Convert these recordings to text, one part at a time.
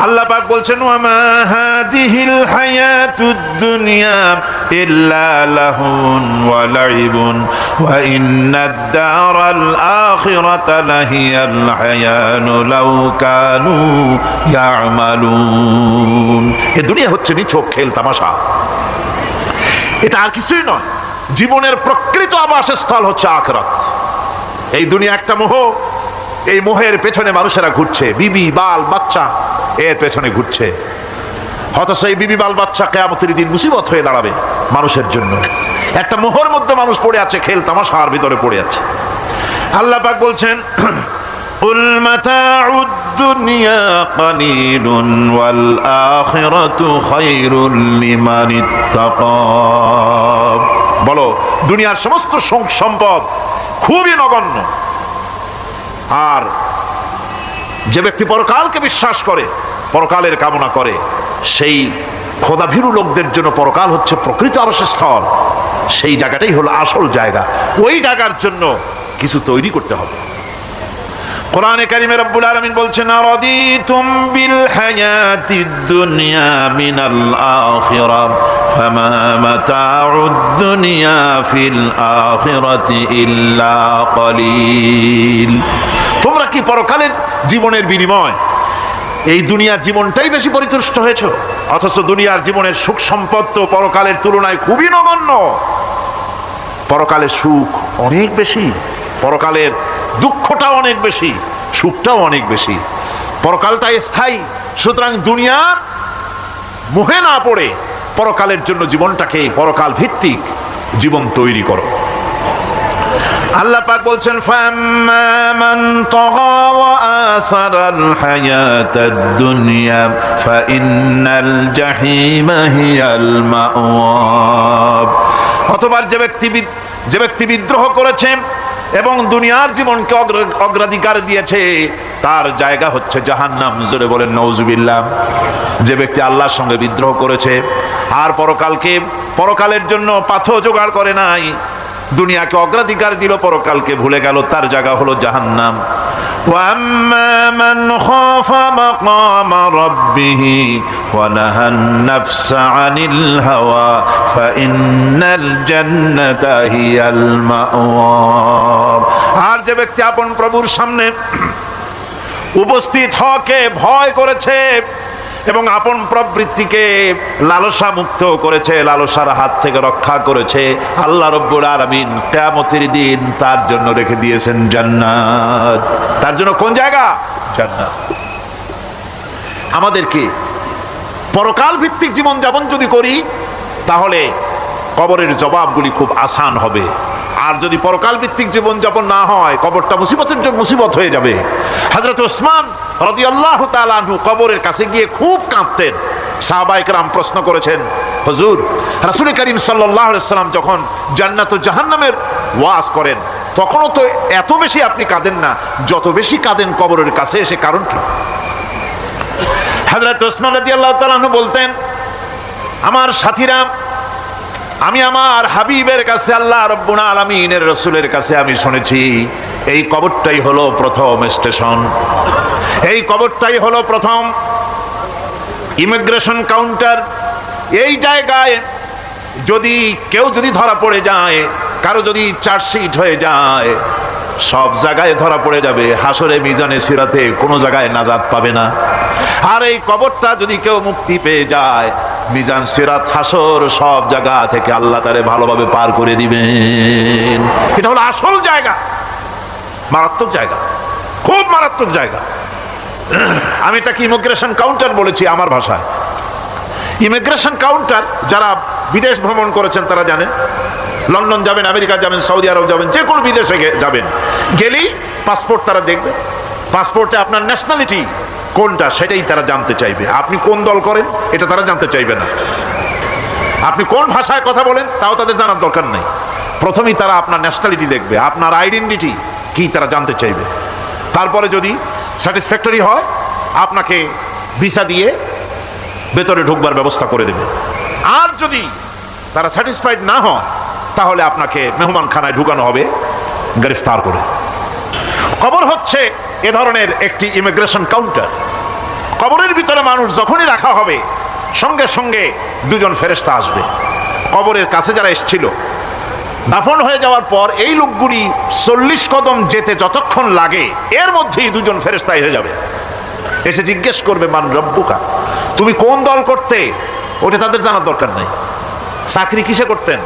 আল্লাহ পাক বলছেন ওয়ামা হাদিহিল হায়াতুদ দুনিয়া ইল্লা লাহুন ওয়া লাইবুন ওয়া ইন্নাদ দারাল আখিরাতা লাহিয়াল হায়ানু লাউ কানু ইয়ামালুন। এই দুনিয়া হচ্ছে নিছক খেল তামাশা, এটা আর কিছুই নয়। জীবনের প্রকৃত আবাসস্থল হচ্ছে আখিরাত। এই দুনিয়া একটা মোহ, এই মোহের পেছনে মানুষেরা ঘুরছে, বিবি বাল বাচ্চা এর পেছনে ঘুরছে। অথচ এই বিবি বাল বাচ্চা কিয়ামতের দিন মুসিবত হয়ে দাঁড়াবে মানুষের জন্য। একটা মোহর মধ্যে মানুষ পড়ে আছে, খেল তামাশার ভিতরে পড়ে আছে। আল্লাহ পাক বলছেন কুল মাতাউদ দুনিয়া কালিলুন ওয়াল আখিরাতু খায়রুল লিমান ইত্তাকা। বলো দুনিয়ার সমস্ত সম্পদ খুবই নগণ্য, আর যে ব্যক্তি পরকালকে বিশ্বাস করে, পরকালের কামনা করে, সেই খোদাভীরু লোকদের জন্য পরকাল হচ্ছে প্রকৃত আবাসস্থল। সেই জায়গাটাই হলো আসল জায়গা। ওই জায়গার জন্য কিছু তৈরি করতে হবে। কোরআনে কারিমে রব্বুল আলামিন বলছেন আরাদিতুম বিল হায়াতিদ দুনিয়া মিনাল আখিরাহ ফামা মাতাউদ দুনিয়া ফিল আখিরাতি ইল্লা কলিল। তোমরা কি পরকালের জীবনের বিনিময় এই দুনিয়ার জীবনটাই বেশি পরিতুষ্ট হয়েছ? অথচ দুনিয়ার জীবনের সুখ সম্পদ তো পরকালের তুলনায় খুবই নগণ্য। পরকালের সুখ অনেক বেশি, পরকালের দুঃখটাও অনেক বেশি, সুখটাও অনেক বেশি। পরকালটা স্থায়ী, সুতরাং দুনিয়ার মোহে না পড়ে পরকালের জন্য জীবনটাকে পরকাল ভিত্তিক জীবন তৈরি করো। আল্লাহ পাক বলছেন ফাম্মা মান তাগা ওয়া আসারাল হায়াতাদ দুনিয়া ফাইন্নাল জাহিমা হিয়াল মাওয়া। অথবা যে ব্যক্তি বিদ্রোহ করেছে এবং দুনিয়ার জীবনকে অগ্রাধিকার দিয়েছে তার জায়গা হচ্ছে জাহান্নাম। জোরে বলেন নাউজুবিল্লাহ। যে ব্যক্তি আল্লাহর সঙ্গে বিদ্রোহ করেছে আর পরকালের জন্য পাথর জোগাড় করে নাই, দুনিয়াকে অগ্রাধিকার দিল, পরকালকে ভুলে গেল, তার জায়গা হলো জাহান্নাম। ওয়াম্মা মান খাফা মাকামা রাব্বিহি ওয়া নাহান নাফসা আনিল হাওয়া ফাইন্নাল জান্নাতা হিয়াল মাওয়া। আর যে ব্যক্তি আপন প্রভুর সামনে উপস্থিত হওয়াকে ভয় করেছে এবং আপন প্রবৃত্তিকে লালসা মুক্ত করেছে, লালসার হাত থেকে রক্ষা করেছে, আল্লাহ রাব্বুল আলামিন কিয়ামতের দিন তার জন্য রেখে দিয়েছেন জান্নাত। তার জন্য কোন জায়গা? জান্নাত। আমাদেরকে পরকাল ভিত্তিক জীবন যাপন যদি করি তাহলে কবরের জবাবগুলি খুব আসান হবে। আর যদি পরকাল ভিত্তিক জীবন যাপন না হয় কবরটা মুসিবত হয়ে যাবে। হযরত ওসমান রাদিয়াল্লাহু তাআলা আনহু কবরের কাছে গিয়ে খুব কাঁদতেন। সাহাবায়ে কেরাম প্রশ্ন করেছেন, হুজুর রাসূল করিম সাল্লাল্লাহু আলাইহি ওয়াসাল্লাম যখন জান্নাত ও জাহান্নামের ওয়াজ করেন তখনও তো এত বেশি আপনি কাঁদেন না, যত বেশি কাঁদেন কবরের কাছে এসে, কারণ কি? হযরত ওসমান রাদিয়াল্লাহু তাআলা আনহু বলতেন, আমার সাথীরা, আমি আমার হাবিবের কাছে, আল্লাহ রাব্বুল আলামিনের রাসূলের কাছে আমি শুনেছি এই কবরটাই হলো প্রথম স্টেশন, এই কবরটাই হলো প্রথম ইমিগ্রেশন কাউন্টার। এই জায়গায় কেউ যদি ধরা পড়ে যায়, কারো যদি চার্জশিট হয়ে যায়, সব জায়গায় ধরা পড়ে যাবে। হাসরে মিজানে সিরাতে কোনো জায়গায় নাজাত পাবে না। আর এই কবরটা যদি কেউ মুক্তি পেয়ে যায়, মিজান সিরাত হাসর সব জায়গা থেকে আল্লাহ তারে ভালোভাবে পার করে দিবেন। এটা হলো আসল জায়গা, মারাত্মক জায়গা, খুব মারাত্মক জায়গা। আমি এটাকে ইমিগ্রেশন কাউন্টার বলেছি আমার ভাষায়। ইমিগ্রেশন কাউন্টার যারা বিদেশ ভ্রমণ করেছেন তারা জানেন। লন্ডন যাবেন, আমেরিকা যাবেন, সৌদি আরব যাবেন, যে কোনো বিদেশে যাবেন, গেলেই পাসপোর্ট তারা দেখবে। পাসপোর্টে আপনার ন্যাশনালিটি কোনটা সেটাই তারা জানতে চাইবে। আপনি কোন দল করেন এটা তারা জানতে চাইবে না। আপনি কোন ভাষায় কথা বলেন তাও তাদের জানার দরকার নেই। প্রথমেই তারা আপনার ন্যাশনালিটি দেখবে, আপনার আইডেন্টিটি কি তারা জানতে চাইবে। তারপরে যদি স্যাটিসফ্যাক্টরি হয় আপনাকে ভিসা দিয়ে ভেতরে ঢুকবার ব্যবস্থা করে দেবে। আর যদি তারা স্যাটিসফাইড না হয় তাহলে আপনাকে মেহমানখানায় ঢুকানো হবে গ্রেফতার করে। কবর হচ্ছে এ ধরনের একটি ইমিগ্রেশন কাউন্টার। কবরের ভিতরে মানুষ যখনই রাখা হবে সঙ্গে সঙ্গে দুজন ফেরেশতা আসবে। কবরের কাছে যারা এসেছিল দাফন হয়ে যাওয়ার পর এই লোকগুলি 40 কদম যেতে যতক্ষণ লাগে এর মধ্যেই দুজন ফেরেশতা এসে যাবে, এসে জিজ্ঞেস করবে মান রব্বুকা, তুমি কোন দল করতে? ওটা তাদের জানার দরকার নেই। চাকরি কিসে করতেন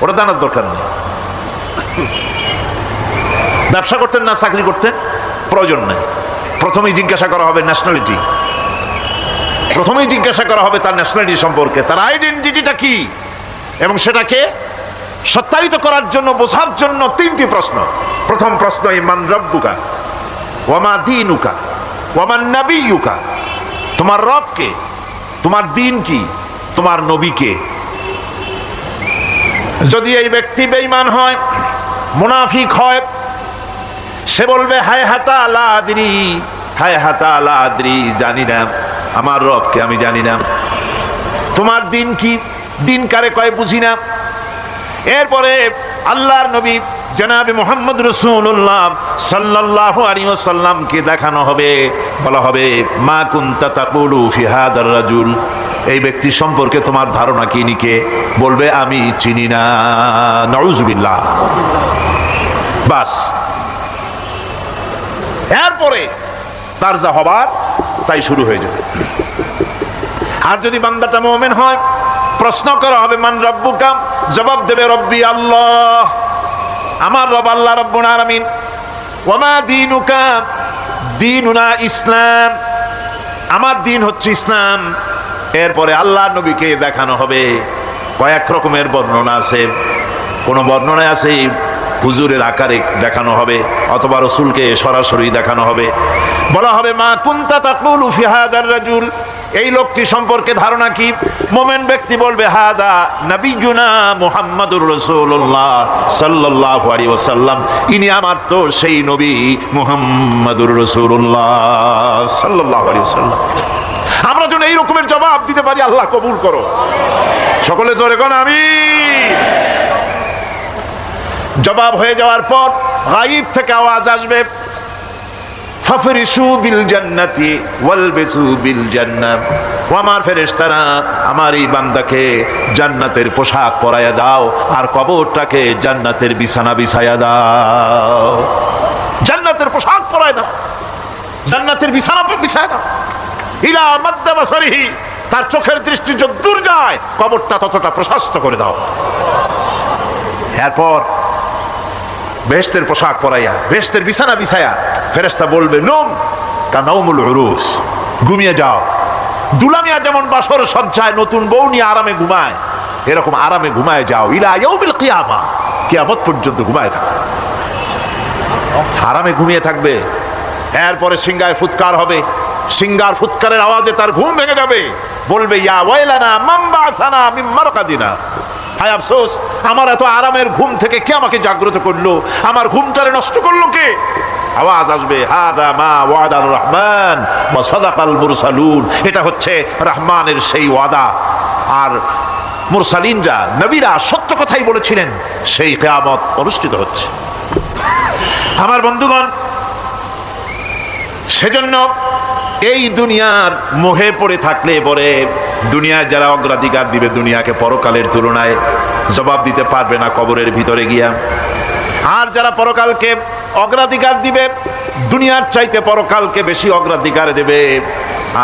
ওটা জানার দরকার নেই। ব্যবসা করতেন না চাকরি করতেন প্রয়োজন নেই। প্রথমেই জিজ্ঞাসা করা হবে ন্যাশনালিটি, প্রথমেই জিজ্ঞাসা করা হবে তার ন্যাশনালিটি সম্পর্কে, তার আইডেন্টিটিটা কি, এবং সেটাকে সত্যায়িত করার জন্য বোঝার জন্য 3টি প্রশ্ন। প্রথম প্রশ্ন মান রব্বুকা ওয়ামা দীনুকা ওয়ামান নাবিয়ুকা, তোমার রব কে, তোমার দ্বীন কি, তোমার নবী কে। যদি এই ব্যক্তি বেঈমান হয়, মুনাফিক হয়, সে বলবে হায় হাতা লা আদরি, হায় হাতা লা আদরি, জানি না আমার রবকে, আমি জানি না। তোমার দিন কি, দিন কারে কয় বুঝি না। এরপরে আল্লাহর নবী জনাবে মুহাম্মদ রাসূলুল্লাহ সাল্লাল্লাহু আলাইহি ওয়াসাল্লামকে দেখানো হবে, বলা হবে মা কুনতা তাকুলু ফি হাদার রাজুল, এই ব্যক্তি সম্পর্কে তোমার ধারণা কি নিকে, বলবে আমি চিনি না। নাউযুবিল্লাহ। বাস, এরপরে তার যা হবার তাই শুরু হয়ে যাবে। আর যদি বান্দাটা মুমিন হয়, প্রশ্ন করা হবে মান রব্বুকা, জবাব দেবে রব্বি আল্লাহ, আমার রব আল্লাহ রাব্বুল আলামিন। ওয়ামা দীনুকা, দীনুনা ইসলাম, আমার দিন হচ্ছে ইসলাম। এরপরে আল্লাহ নবীকে দেখানো হবে। কয়েক রকমের বর্ণনা আছে, কোন বর্ণনায় আছে হুজুরের আকারে দেখানো হবে, অথবা রাসূলকে সরাসরি দেখানো হবে। বলা হবে মা কুনতা তাকুলু ফি হাদার রাজুল, এই লোকটি সম্পর্কে ধারণা কি। মুমিন ব্যক্তি বলবে হাদা নবিয়ুনা মুহাম্মাদুর রাসূলুল্লাহ সাল্লাল্লাহু আলাইহি ওয়াসাল্লাম, ইনি আমার তো সেই নবী মুহাম্মাদুর রাসূলুল্লাহ সাল্লাল্লাহু আলাইহি ওয়াসাল্লাম। আমরা যেন এই রকমের জবাব দিতে পারি, আল্লাহ কবুল করো। সকলে জোরে কোন আমিন। জবাব হয়ে যাওয়ার পর গায়ব থেকে আওয়াজ আসবে ফাফরিশু বিল জান্নাতি ওয়ালবিসু বিল জান্নাহ, ও আমার ফেরেশতারা আমার এই বান্দাকে জান্নাতের পোশাক পরাইয়া দাও আর কবরটাকে জান্নাতের বিছানা বিছাইয়া দাও। জান্নাতের পোশাক পরাইয়া দাও, জান্নাতের বিছানা বিছাইয়া দাও। ইলা মাদ্দা বাসারিহি, তার চোখের দৃষ্টি যতদূর যায় কবরটা ততটা প্রশস্ত করে দাও। এরপর বেহেশতের পোশাক পরাইয়া, বেহেশতের বিছানা বিছায়া ফেরেশতা বলবে নুম কানাউমুল উরুস, ঘুমিয়ে যাও। দুলামিয়া যেমন বাসর সজ্জায় নতুন বউ নিয়ে আরামে ঘুমায়, এরকম আরামে ঘুমায় যাও। ইলা ইয়াউমিল কিয়ামা, কিয়ামত পর্যন্ত ঘুমায় থাকো, আরামে ঘুমিয়ে থাকবে। এরপরে সিংহায় ফুৎকার হবে, সিংহার ফুৎকারের আওয়াজে তার ঘুম ভেঙে যাবে। বলবে ইয়া ওয়াইলানা মান বা'সানা মিন মারকাদিনা, হায় আফসোস, আমার এত আরামের ঘুম থেকে কে আমাকে জাগ্রত করলো, আমার ঘুমটারে নষ্ট করলো কে। আওয়াজ আসবে হাদা মা ওয়াদার রহমান ওয়া সাদাকাল মুরসালুন, এটা হচ্ছে রহমানের সেই ওয়াদা, আর মুরসালিনরা নবীরা সত্য কথাই বলেছিলেন, সেই কিয়ামত অনুষ্ঠিত হচ্ছে। আমার বন্ধুগণ, সেজন্য এই দুনিয়ার মোহে পড়ে থাকলে পরে দুনিয়ায় যারা অগ্রাধিকার দিবে দুনিয়াকে পরকালের তুলনায়, জবাব দিতে পারবে না কবরের ভিতরে গিয়া। আর যারা পরকালকে অগ্রাধিকার দিবে, দুনিয়ার চাইতে পরকালকে বেশি অগ্রাধিকার দেবে,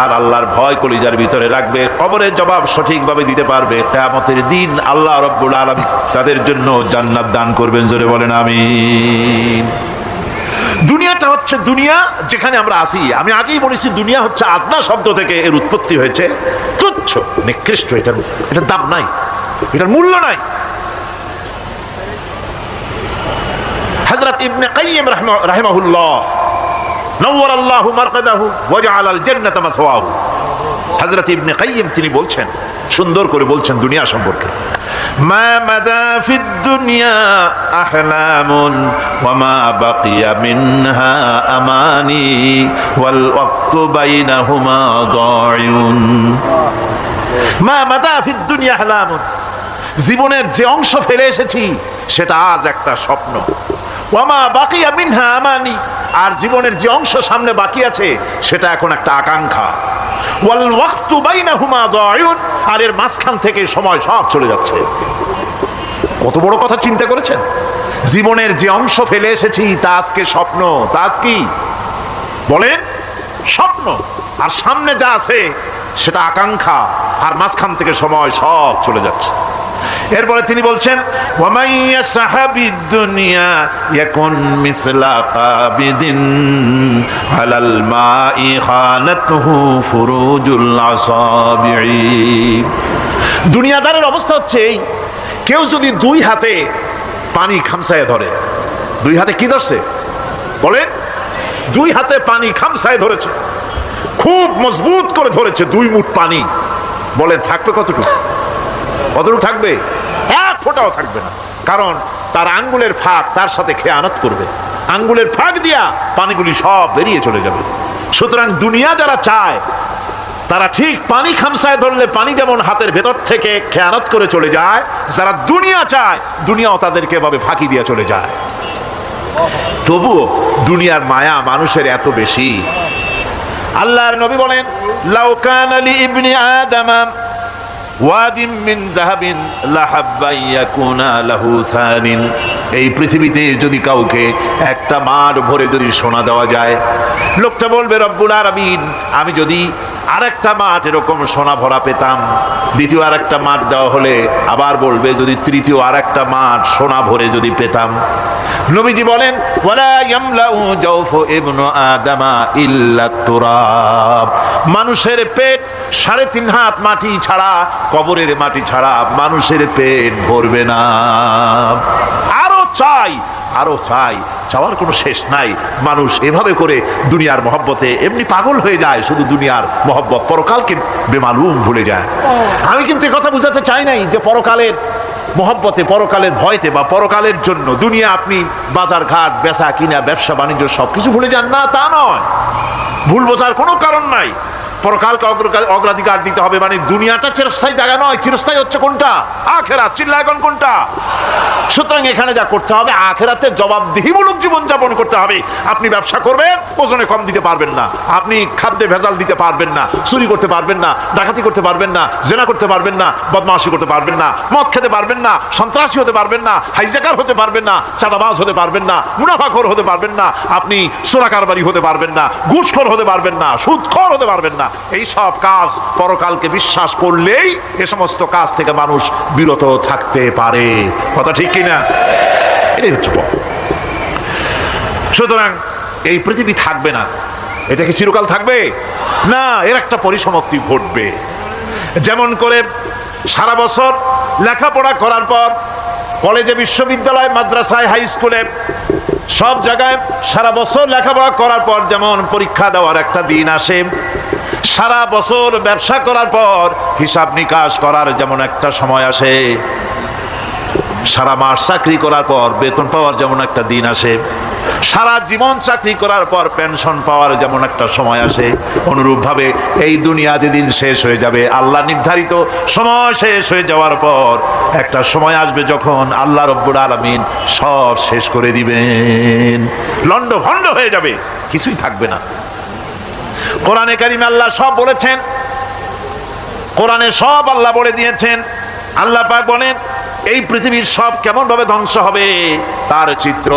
আর আল্লাহর ভয় কলিজার ভিতরে রাখবে, কবরের জবাব সঠিকভাবে দিতে পারবে, কিয়ামতের দিন আল্লাহ রাব্বুল আলামিন তাদের জন্য জান্নাত দান করবেন। জোরে বলেন আমিন। দুনিয়াটা হচ্ছে দুনিয়া যেখানে আমরা আসি। আমি আগেই বলেছি দুনিয়া হচ্ছে আদনা শব্দ থেকে এর উৎপত্তি হয়েছে, তুচ্ছ নিকৃষ্ট, এটার দাম নাই, এটার মূল্য নাই। হযরত ইবনে কাইয়িম রাহিমাহুল্লাহ নওয়ারাল্লাহু মারকাদাহু ওয়া জাআলাল জান্নাতা মাথওয়াহু, হযরত ইবনে কাইয়িম তিনি বলছেন, সুন্দর করে বলছেন দুনিয়া সম্পর্কে, মা মাদা ফিদ দুনিয়া আহলামুন ওয়া মা বাকিয়া মিনহা আমানি ওয়াল ওয়াক্তু বাইনাহুমা দায়ুন। মা মাদা ফিদ দুনিয়া আহলামুন, জীবনের যে অংশ ফেলে এসেছি সেটা আজ একটা স্বপ্ন। ওয়া মা বাকিয়া মিনহা আমানি, আর জীবনের যে অংশ সামনে বাকি আছে সেটা এখন একটা আকাঙ্ক্ষা। ওয়াল ওয়াক্তু বাইনাহুমা দায়ুন, আর এর মাঝখান থেকে সময় সব চলে যাচ্ছে। কত বড় কথা চিন্তা করেছেন? জীবনের যে অংশ ফেলে এসেছি তা আজকে স্বপ্ন, তা আজ কি বলেন? স্বপ্ন। আর সামনে যা আছে সেটা আকাঙ্ক্ষা, আর মাঝখান থেকে সময় সব চলে যাচ্ছে। এরপরে তিনি বলছেন ওয়ামাইয়া সাহাবিদ দুনিয়া ইয়াকুন মিসলা কাবিদিন আলাল মাই খানাতুহু ফুরুজুল আসাবিঈ। দুনিয়াদারের অবস্থা হচ্ছে এই, কেউ যদি দুই হাতে পানি খামসায় ধরে, দুই হাতে কি ধরছে বলেন? দুই হাতে পানি খামসায় ধরেছে, খুব মজবুত করে ধরেছে, 2 মুঠ পানি, বলেন থাকবে কতটুকু? কতটুকু থাকবে? এক ফোঁটাও থাকবে না, কারণ তার আঙ্গুলের ফাঁক তার সাথে খেয়ানত করবে, আঙ্গুলের ফাঁক দিয়া পানিগুলি সব বেরিয়ে চলে যাবে। সুতরাং দুনিয়া যারা চায় তারা ঠিক পানি খামসায় ধরলে পানি যেমন হাতের ভেতর থেকে খেয়ানত করে চলে যায়, যারা দুনিয়া চায় দুনিয়াও তাদেরকে এভাবে ফাঁকি দিয়ে চলে যায়। তবুও দুনিয়ার মায়া মানুষের এত বেশি। আল্লাহর নবী বলেন লাউ কানা লি ইবনি আদামা ওয়াদিন মিন যাহাবিন লাহাব্বা ইয়াকুনা লাহু থানিন। এই পৃথিবীতে যদি কাউকে একটা মাঠ ভরে যদি সোনা দেওয়া যায়, লোকটা বলবে রব্বুল আলামিন আমি যদি আরেকটা মাঠ এরকম সোনা ভরা পেতাম। দ্বিতীয় আরেকটা মাঠ দেওয়া হলে আবার বলবে যদি তৃতীয় আরেকটা মাঠ সোনা ভরে যদি পেতাম। নবীজি বলেন ওয়ালা ইয়ামলাউ জাওফু ইবনু আদামা ইল্লা তুরাব। মানুষের পেট 3.5 হাত মাটি ছাড়া, কবরের মাটি ছাড়া মানুষের পেট ভরবে না। আরো চাই, আরো চাই, চাওয়ার কোনো শেষ নাই। মানুষ এভাবে করে দুনিয়ার মহব্বতে এমনি পাগল হয়ে যায়, শুধু দুনিয়ার মহব্বত, পরকালকে বেমালুম ভুলে যায়। আমি কিন্তু কথা বুঝাতে চাই নাই যে পরকালের মহব্বতে, পরকালের ভয়তে বা পরকালের জন্য দুনিয়া আপনি বাজার ঘাট বেচা কিনা ব্যবসা বাণিজ্য সবকিছু ভুলে যান না, তা নয়। ভুল বোঝার কোনো কারণ নাই। পরকালকে অগ্রাধিকার দিতে হবে, মানে দুনিয়াটা চিরস্থায়ী জায়গা নয়, চিরস্থায়ী হচ্ছে কোনটা? আখেরাত। চিল্লা এখন কোনটা? সুতরাং এখানে যা করতে হবে আখেরাতে জবাবদিহিমূলক জীবনযাপন করতে হবে। আপনি ব্যবসা করবেন, ওজনে কম দিতে পারবেন না, আপনি খাদ্যে ভেজাল দিতে পারবেন না, চুরি করতে পারবেন না, ডাকাতি করতে পারবেন না, জেনা করতে পারবেন না, বদমাশি করতে পারবেন না, মদ খেতে পারবেন না, সন্ত্রাসী হতে পারবেন না, হাইজ্যাকার হতে পারবেন না, চাঁদাবাজ হতে পারবেন না, মুনাফাখোর হতে পারবেন না, আপনি চোরা কারবারি হতে পারবেন না, ঘুষখোর হতে পারবেন না, সুদখোর হতে পারবেন না। এই সব কাজ পরকালকে বিশ্বাস করলেই এ সমস্ত কাজ থেকে মানুষ বিরত থাকতে পারে। কথা ঠিক কিনা? এটাই হচ্ছে। সুতরাং এই পৃথিবী থাকবে না, এটা কি চিরকাল থাকবে না? এর একটা পরিসমাপ্তি ঘটবে। যেমন করে সারা বছর লেখাপড়া করার পর কলেজে, বিশ্ববিদ্যালয়, মাদ্রাসায়, হাই স্কুলে সব জায়গায় সারা বছর লেখাপড়া করার পর যেমন পরীক্ষা দেওয়ার একটা দিন আসে, সারা বছর ব্যবসা করার পর হিসাব নিকাশ করার যেমন একটা সময় আসে, সারা মাস চাকরি করার পর বেতন পাওয়ার যেমন একটা দিন আসে, সারা জীবন চাকরি করার পর পেনশন পাওয়ার যেমন একটা সময় আসে, অনুরূপভাবে এই দুনিয়া যেদিন শেষ হয়ে যাবে, আল্লাহ নির্ধারিত সময় শেষ হয়ে যাওয়ার পর একটা সময় আসবে যখন আল্লাহ রব্বুল আলামিন সব শেষ করে দিবেন, লন্ডভন্ড হয়ে যাবে, কিছুই থাকবে না। কোরআনে কারিমে আল্লাহ সব বলেছেন, কোরআনে সব আল্লাহ বলে দিয়েছেন। আল্লাহ পাক বলেন এই পৃথিবীর সব কেমন ভাবে ধ্বংস হবে তার চিত্র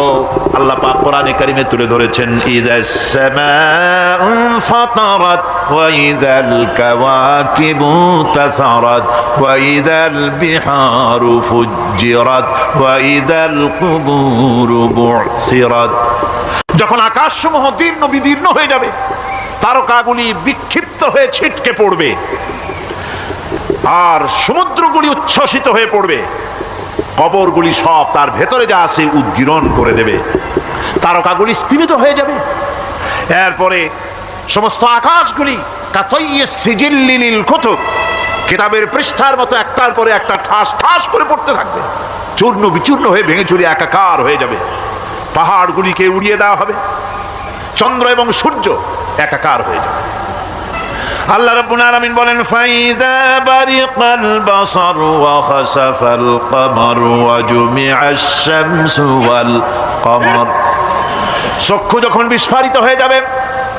আল্লাহ পাক কোরআনে কারিমে তুলে ধরেছেন। ইযাস সামাউ ফাতারাত ওয়া ইযাল কাওয়াকিবু তাসারাত ওয়া ইযাল বিহারু ফুজ্জিরাত ওয়া ইযাল কুবুরু বু'সিরাত। যখন আকাশসমূহ দীর্ণ বিদীর্ণ হয়ে যাবে, তারকাগুলি বিক্ষিপ্ত হয়ে ছিটকে পড়বে, আর সমুদ্রগুলি উচ্ছ্বসিত হয়ে পড়বে, কবরগুলি সব তার ভেতরে যা আছে উদ্গীরণ করে দেবে, তারকাগুলি স্থিমিত হয়ে যাবে। এরপরে সমস্ত আকাশগুলি কাতাইয়িস সিজিল্লিল কুতুব, কিতাবের পৃষ্ঠার মতো একটার পরে একটা ঠাস ঠাস করে পড়তে থাকবে, চূর্ণ বিচূর্ণ হয়ে ভেঙে চুরে একাকার হয়ে যাবে। পাহাড়গুলিকে উড়িয়ে দেওয়া হবে, চন্দ্র এবং সূর্য একাকার হয়ে যাবে। আল্লাহ রাব্বুল আলামিন বলেন ফাইযা বারিকাল বাসার ওয়া খাসাফাল কমার ওয়া জুমিআশ শামসু ওয়াল কমার। চক্ষু যখন বিস্ফারিত হয়ে যাবে,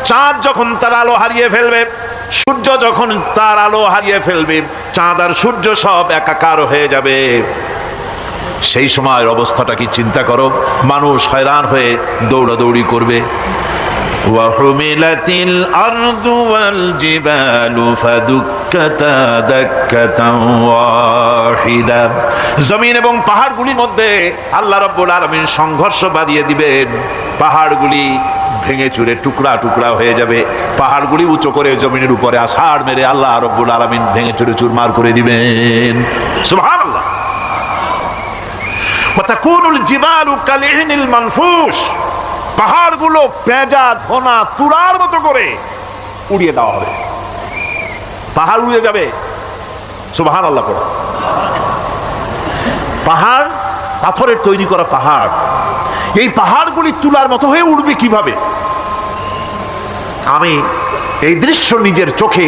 চাঁদ যখন তার আলো হারিয়ে ফেলবে, সূর্য যখন তার আলো হারিয়ে ফেলবে, চাঁদ আর সূর্য সব একাকার হয়ে যাবে, সেই সময়ের অবস্থাটা কি চিন্তা করো। মানুষ হয়রান হয়ে দৌড়াদৌড়ি করবে। وحملت الأرض والجبال فدكتا دكة واحدة। জমিন এবং পাহাড়গুলির মধ্যে আল্লাহ রাব্বুল আলামিন সংঘর্ষ বাঁধিয়ে দিবেন। পাহাড়গুলি ভেঙে চুরে টুকরা টুকরা হয়ে যাবে। পাহাড়গুলি উঁচু করে জমিনের উপরে আছাড় মেরে আল্লাহ রাব্বুল আলামিন ভেঙে চুরে চুরমার করে দিবেন। সুবহানাল্লাহ। ওয়াতাকুনুল জিবালু কালইহনিল মানফুস। পাহাড়গুলো পেঁজা ধোনা তুলার মতো করে উড়িয়ে দেওয়া হবে। পাহাড় উড়িয়ে যাবে। সুবহানাল্লাহ পড়ো। পাহাড় পাথরের তৈরি করা পাহাড়, এই পাহাড়গুলি তুলার মতো হয়ে উড়বে কিভাবে? আমি এই দৃশ্য নিজের চোখে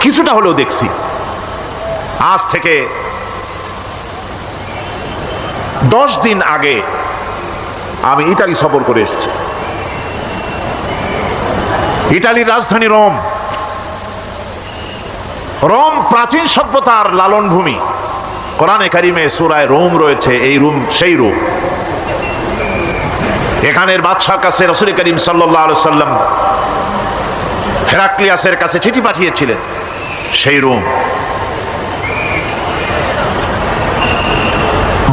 কিছুটা হলেও দেখছি। আজ থেকে 10 দিন আগে আমি ইতালি সফর করে এসেছি। ইতালির রাজধানী রোম। রোম প্রাচীন সভ্যতার লালন ভূমি। কোরআনে কারিমে সূরায় রোম রয়েছে। এই রোম সেই রোম। এখানের বাদশার কাছে রাসূল করিম সাল্লাল্লাহু আলাইহি সাল্লাম হেরাক্লিয়াসের কাছে চিঠি পাঠিয়েছিলেন। সেই রোম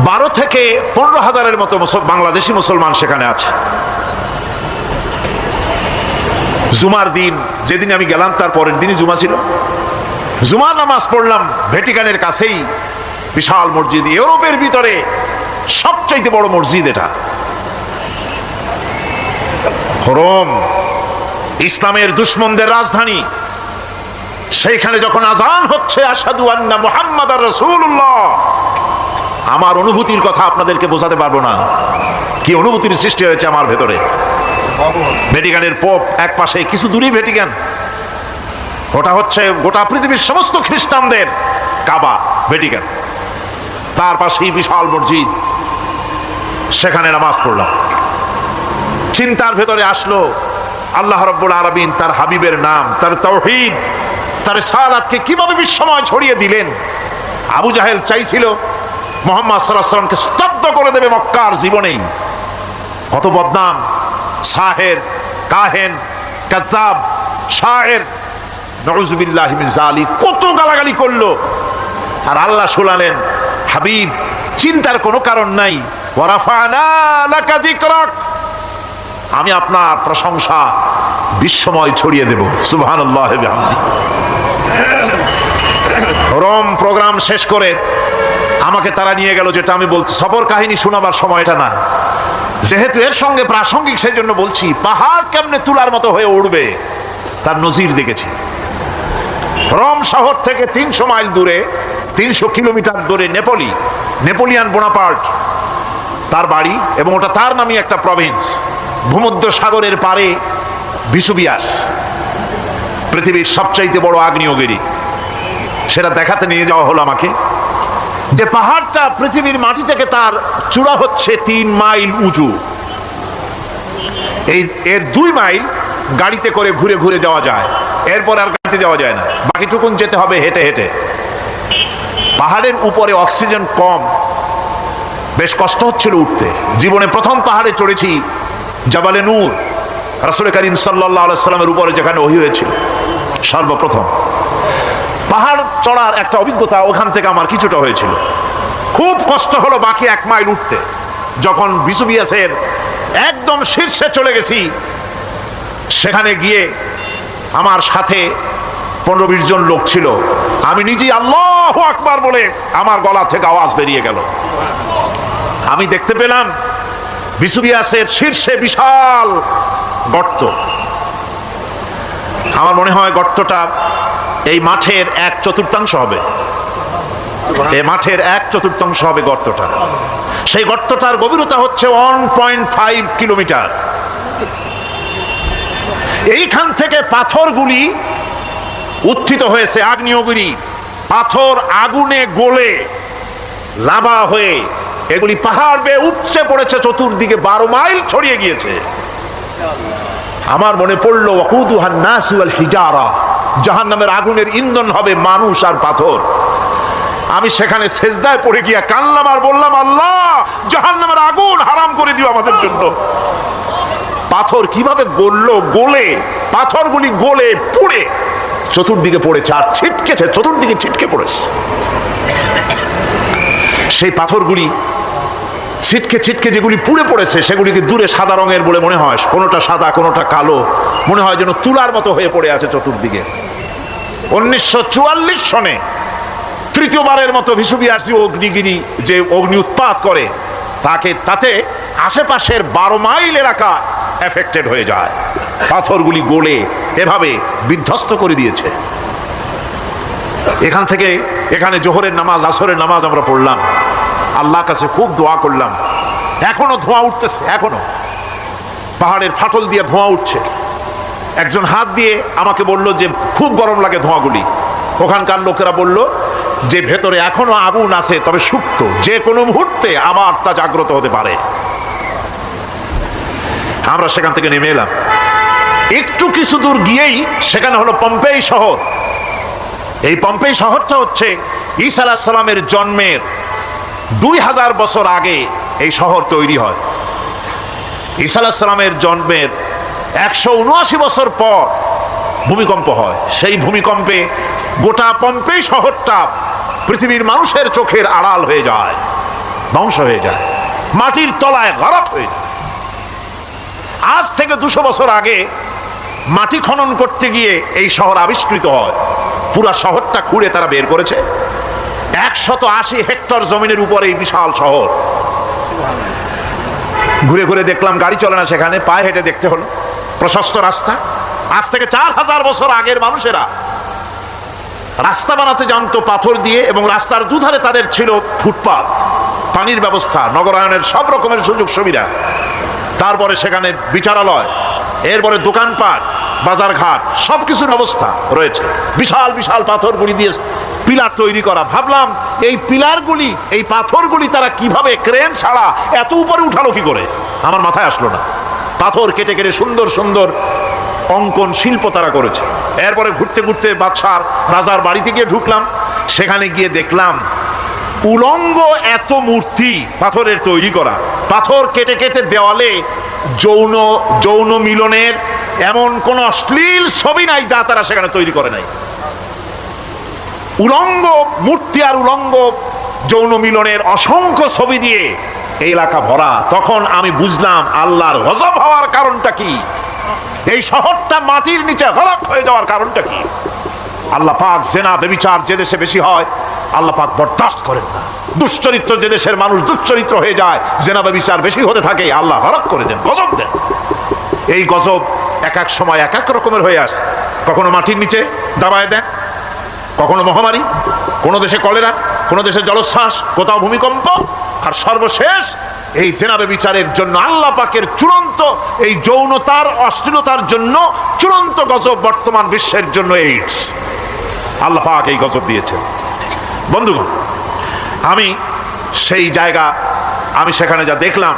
12 থেকে 15,000-এর মতো বাংলাদেশি মুসলমান সেখানে আছে। জুমার দিন, যেদিন আমি গেলাম তার পরের দিনই জুমা ছিল। জুমার নামাজ পড়লাম ভ্যাটিকানের কাছেই বিশাল মসজিদ। ইউরোপের ভিতরে সবচাইতে বড় মসজিদ এটা। রোম ইসলামের দুশমনদের রাজধানী। সেইখানে যখন আযান হচ্ছে আশহাদু আন্না মুহাম্মাদার রাসূলুল্লাহ, আমার অনুভূতির কথা আপনাদেরকে বোঝাতে পারবো না। কি অনুভূতির সৃষ্টি হয়েছে আমার ভেতরে। ভ্যাটিকানের পোপ এক পাশে, কিছু দূরেই ভ্যাটিকান। ওটা হচ্ছে গোটা পৃথিবীর সমস্ত খ্রিস্টানদের কাবা, ভ্যাটিকান। তার পাশেই বিশাল মসজিদ। সেখানে নামাজ পড়লাম। চিন্তার ভেতরে আসলো আল্লাহ রাব্বুল আলামিন তার হাবিবের নাম, তার তাওহীদ, তার রিসালাতকে কিভাবে বিশ্বময় ছড়িয়ে দিলেন। আবু জাহেল চাইছিল মুহাম্মদ সাল্লাল্লাহু আলাইহি ওয়াসাল্লামকে স্তব্ধ করে দেবে মক্কার জীবনেই। কত বদনাম, সাহের, কাহেন, কাযযাব, শায়ের, নাউযুবিল্লাহি মিন যালিক, কত গালাগালি করলো। আর আল্লাহ শুনালেন, হাবিব চিন্তার কোনো কারণ নাই। ওয়া রাফা'না লাকা যিকরাক, আমি আপনার প্রশংসা বিশ্বময় ছড়িয়ে দেব। সুবহানাল্লাহি ওয়া বিহামদিহি। রোম প্রোগ্রাম শেষ করে আমাকে তারা নিয়ে গেল। যেটা আমি বলছি, সফর কাহিনী শোনাবার সময়টা না, যেহেতু এর সঙ্গে প্রাসঙ্গিক সেই জন্য বলছি। পাহাড় কেমনে তুলার মতো হয়ে উড়বে তার নজির দেখেছি। রোম শহর থেকে 300 মাইল দূরে, 300 কিলোমিটার দূরে নেপোলিয়ান বোনাপার্ট তার বাড়ি, এবং ওটা তার নামই একটা প্রভিন্স। ভূমধ্য সাগরের পারে ভিসুভিয়াস, পৃথিবীর সবচাইতে বড় আগ্নেয়গিরি। সেটা দেখাতে নিয়ে যাওয়া হলো আমাকে। যে পাহাড়টা পৃথিবীর মাটি থেকে তার চূড়া হচ্ছে 3 মাইল উঁচু। এর 2 মাইল গাড়িতে করে ঘুরে ঘুরে যাওয়া যায়, এরপর আর গাড়িতে যাওয়া যায় না, বাকিটুকুন যেতে হবে হেঁটে হেঁটে। পাহাড়ের উপরে অক্সিজেন কম, বেশ কষ্ট হচ্ছিল উঠতে। জীবনে প্রথম পাহাড়ে চড়েছি, জাবালে নূর, রাসূল করিম সাল্লাল্লাহু আলাইহি সাল্লামের উপরে যেখানে ওহী হয়েছিল সর্বপ্রথম। পাহাড় চড়ার একটা অভিজ্ঞতা ওখান থেকে আমার কিছুটা হয়েছিল। খুব কষ্ট হলো বাকি 1 মাইল উঠতে। যখন ভিসুভিয়াসের একদম শীর্ষে চলে গেছি, সেখানে গিয়ে আমার সাথে 15-20 জন লোক ছিল। আমি নিজেই আল্লাহু আকবার বলে আমার গলা থেকে আওয়াজ বেরিয়ে গেল। আমি দেখতে পেলাম ভিসুভিয়াসের শীর্ষে বিশাল গর্ত। আমার মনে হয় গর্তটা এই মাঠের 1/4 হবে। এই মাঠের 1/4 হবে গর্তটা। সেই গর্তটার গভীরতা হচ্ছে 1.5 কিলোমিটার। এইখান থেকে পাথরগুলি উত্থিত হয়েছে, আগ্নেয়গিরি। পাথর আগুনে গলে লাভা হয়ে এগুলি পাহাড় বেয়ে উপচে পড়েছে, চতুর্দিকে 12 মাইল ছড়িয়ে গিয়েছে। আমার মনে পড়লো ওয়াকুদুহান নাসু ওয়াল হিজারা, জাহান্নামের আগুনের ইন্ধন হবে মানুষ আর পাথর। আমি সেখানে সেজদায় পড়ে গিয়া কানলাম আর বললাম, আল্লাহ জাহান্নামের আগুন হারাম করে দিও আমাদের জন্য। পাথর কিভাবে গললো, গলে পাথরগুলি গলে পুড়ে চতুর্দিকে পড়েছে আর ছিটকেছে, চতুর্দিকে ছিটকে পড়েছে। সেই পাথরগুলি ছিটকে ছিটকে যেগুলি পুড়ে পড়েছে সেগুলিকে দূরে সাদা রঙের বলে মনে হয়, কোনোটা সাদা কোনোটা কালো, মনে হয় যেন তুলার মতো হয়ে পড়ে আছে চতুর্দিকে। 1944 সনে তৃতীয়বারের মতো ভিসুবিয়াসী অগ্নিগিরি যে অগ্নি উৎপাত করে তাতে আশেপাশের 12 মাইল এলাকা এফেক্টেড হয়ে যায়। পাথরগুলি গলে এভাবে বিধ্বস্ত করে দিয়েছে। এখান থেকে এখানে জোহরের নামাজ, আসরের নামাজ আমরা পড়লাম, আল্লাহর কাছে খুব দোয়া করলাম। এখনো ধোঁয়া উঠতেছে, এখনো পাহাড়ের ফাটল দিয়ে ধোঁয়া উঠছে। একজন হাত দিয়ে আমাকে বলল যে খুব গরম লাগে ধোঁয়াগুলি। ওখানকার লোকেরা বলল যে ভেতরে এখনো আগুন আছে, তবে সুপ্ত, যে কোনো মুহূর্তে আবার তা জাগ্রত হতে পারে। আমরা সেখান থেকে নেমে এলাম। একটু কিছু দূর গিয়েই সেখানে হলো পম্পেই শহর। এই পম্পেই শহরটা হচ্ছে ঈসা আলাইহিস সালামের জন্মের 2000 বছর আগে এই শহর তৈরি হয়। ঈসা আলাইহিস সালামের জন্মের 179 বছর পর ভূমিকম্প হয়। সেই ভূমিকম্পে গোটা পম্পেই শহরটা পৃথিবীর মানুষের চোখের আড়াল হয়ে যায়, ধ্বংস হয়ে যায়, মাটির তলায় গরক হয়ে যায়। আজ থেকে 200 বছর আগে মাটি খনন করতে গিয়ে এই শহর আবিষ্কৃত হয়। পুরা শহরটা খুঁড়ে তারা বের করেছে। 180 হেক্টর জমিনের উপরে এই বিশাল শহর। ঘুরে ঘুরে দেখলাম, গাড়ি চলে না সেখানে, পায়ে হেঁটে দেখতে হলো। প্রশস্ত রাস্তা। আজ থেকে 4000 বছর আগের মানুষেরা রাস্তা বানাতে জানতো পাথর দিয়ে, এবং রাস্তার দুধারে তাদের ছিল ফুটপাত, পানির ব্যবস্থা, নগরায়নের সব রকমের সুযোগ সুবিধা। তারপরে সেখানে বিচারালয়, এরপরে দোকানপাট, বাজারঘাট, সবকিছুর ব্যবস্থা রয়েছে। বিশাল বিশাল পাথরগুলি দিয়ে পিলার তৈরি করা। ভাবলাম এই পিলারগুলি, এই পাথরগুলি তারা কিভাবে ক্রেন ছাড়া এত উপরে উঠালো কি করে, আমার মাথায় আসলো না। পাথর কেটে কেটে সুন্দর সুন্দর অঙ্কন শিল্প তারা করেছে। এরপরে ঘুরতে ঘুরতে বাদশার রাজার বাড়িতে গিয়ে ঢুকলাম। সেখানে গিয়ে দেখলাম উলঙ্গ এত মূর্তি পাথরের তৈরি করা। পাথর কেটে কেটে দেওয়ালে যৌন মিলনের এমন কোন অশ্লীল ছবি নাই যা তারা সেখানে তৈরি করে নাই। উলঙ্গ মূর্তি আর উলঙ্গ যৌন মিলনের অসংখ্য ছবি দিয়ে এই এলাকা ভরা। তখন আমি বুঝলাম আল্লাহর গজব হওয়ার কারণটা কি, এই শহরটা মাটির নিচে গরক হয়ে যাওয়ার কারণটা কি। আল্লাহ পাক জেনা ব্যভিচার যে দেশে বেশি হয় আল্লাহ পাক বরদাস্ত করেন না। দুশ্চরিত্র যে দেশের মানুষ দুশ্চরিত্র হয়ে যায়, জেনা ব্যভিচার বেশি হতে থাকে, আল্লাহ গরক করে দেন, গজব দেন। এই গজব এক এক সময় এক এক রকমের হয়ে আসে। কখনো মাটির নিচে দাবায় দেন, কখনো মহামারী, কোনো দেশে কলেরা, কোনো দেশে জলোচ্ছ্বাস, কোথাও ভূমিকম্প, আর সর্বশেষ এই জেনা ব্যভিচারের জন্য আল্লাহ পাকের চূড়ান্ত, এই যৌনতার অশ্লীলতার জন্য চূড়ান্ত গজব বর্তমান বিশ্বের জন্য এইডস। আল্লাহ পাক এই গজব দিয়েছেন। বন্ধুগণ, আমি সেই জায়গা, আমি সেখানে যা দেখলাম,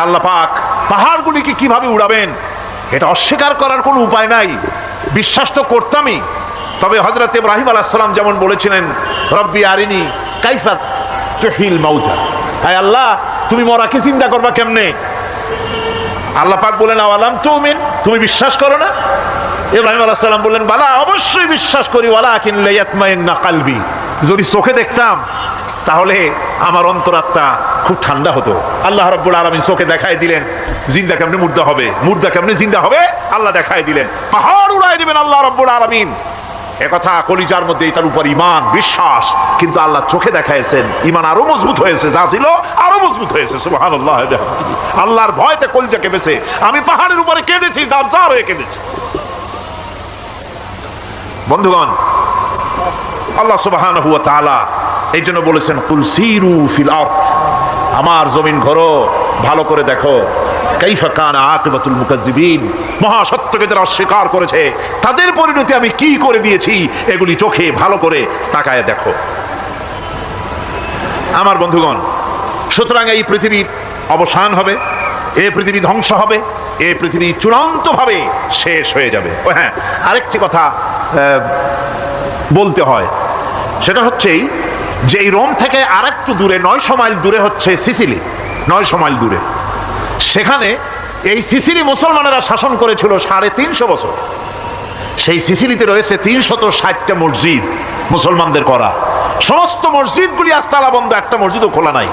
আল্লাহ পাক পাহাড়গুলিকে কিভাবে উড়াবেন এটা অস্বীকার করার কোনো উপায় নাই। বিশ্বাস তো করতামই, তবে হযরত ইব্রাহিম আলাইহিস সালাম যেমন বলেছিলেন, রব্বি আরিনি কাইফা তুহিল মাউতা, হায় আল্লাহ তুমি মরাকে চিন্তা করবা কেমনে। আল্লাহ পাক বলেন আওয়ালাম তুমিন, তুমি বিশ্বাস করো না? ইব্রাহিম আলাইহিস সালাম বললেন বালা, অবশ্যই বিশ্বাস করি, ওয়ালাকিন লিয়াতমাইন্না কলবি, যদি চোখে দেখতাম তাহলে আমার অন্তরাত্মা খুব ঠান্ডা হতো। আল্লাহ রাব্বুল আলামিন চোখে দেখাই দিলেন জিন্দা কেমনে মুর্দা হবে, মুর্দা কেমনে জিন্দা হবে, আল্লাহ দেখাই দিলেন। পাহাড় উড়াই দিবেন আল্লাহ রাব্বুল আলামিন। একথা কলিজার মধ্যে, এটার উপর ঈমান বিশ্বাস, কিন্তু আল্লাহ চোখে দেখাইছেন, ঈমান আরো মজবুত হয়েছে, যা ছিল আরো মজবুত হয়েছে। সুবহানাল্লাহ। আল্লাহর ভয়তে কলিজা কেঁপেছে। আমি পাহাড়ের উপরে কেঁদেছি, যার যার হয়ে কেঁদেছি। বন্ধুগণ, আল্লাহ সুবহানাহু ওয়া তাআলা এই জন্য বলেছেন কুল সিরু ফিল আরদ, আমার জমিন ঘোরো, ভালো করে দেখো, কাইফা কানা আকিবাতুল মুকাজ্জিবিন, মহা সত্যকে যারা অস্বীকার করেছে তাদের পরিণতি আমি কি করে দিয়েছি, এগুলি চোখে ভালো করে তাকায় দেখো। আমার বন্ধুগণ, সুতরাং এই পৃথিবীর অবসান হবে, এই পৃথিবী ধ্বংস হবে, এই পৃথিবী চূড়ান্তভাবে শেষ হয়ে যাবে। ও হ্যাঁ, আরেকটি কথা বলতে হয়, সেটা হচ্ছেই যে এই রোম থেকে আরেকটু দূরে 900 মাইল দূরে হচ্ছে সিসিলি। 900 মাইল দূরে, সেখানে এই সিসিলি মুসলমানেরা শাসন করেছিল 350 বছর। সেই সিসিলিতে রয়েছে 360টা মসজিদ মুসলমানদের করা। সমস্ত মসজিদগুলি আজ তালা বন্ধ, একটা মসজিদও খোলা নাই।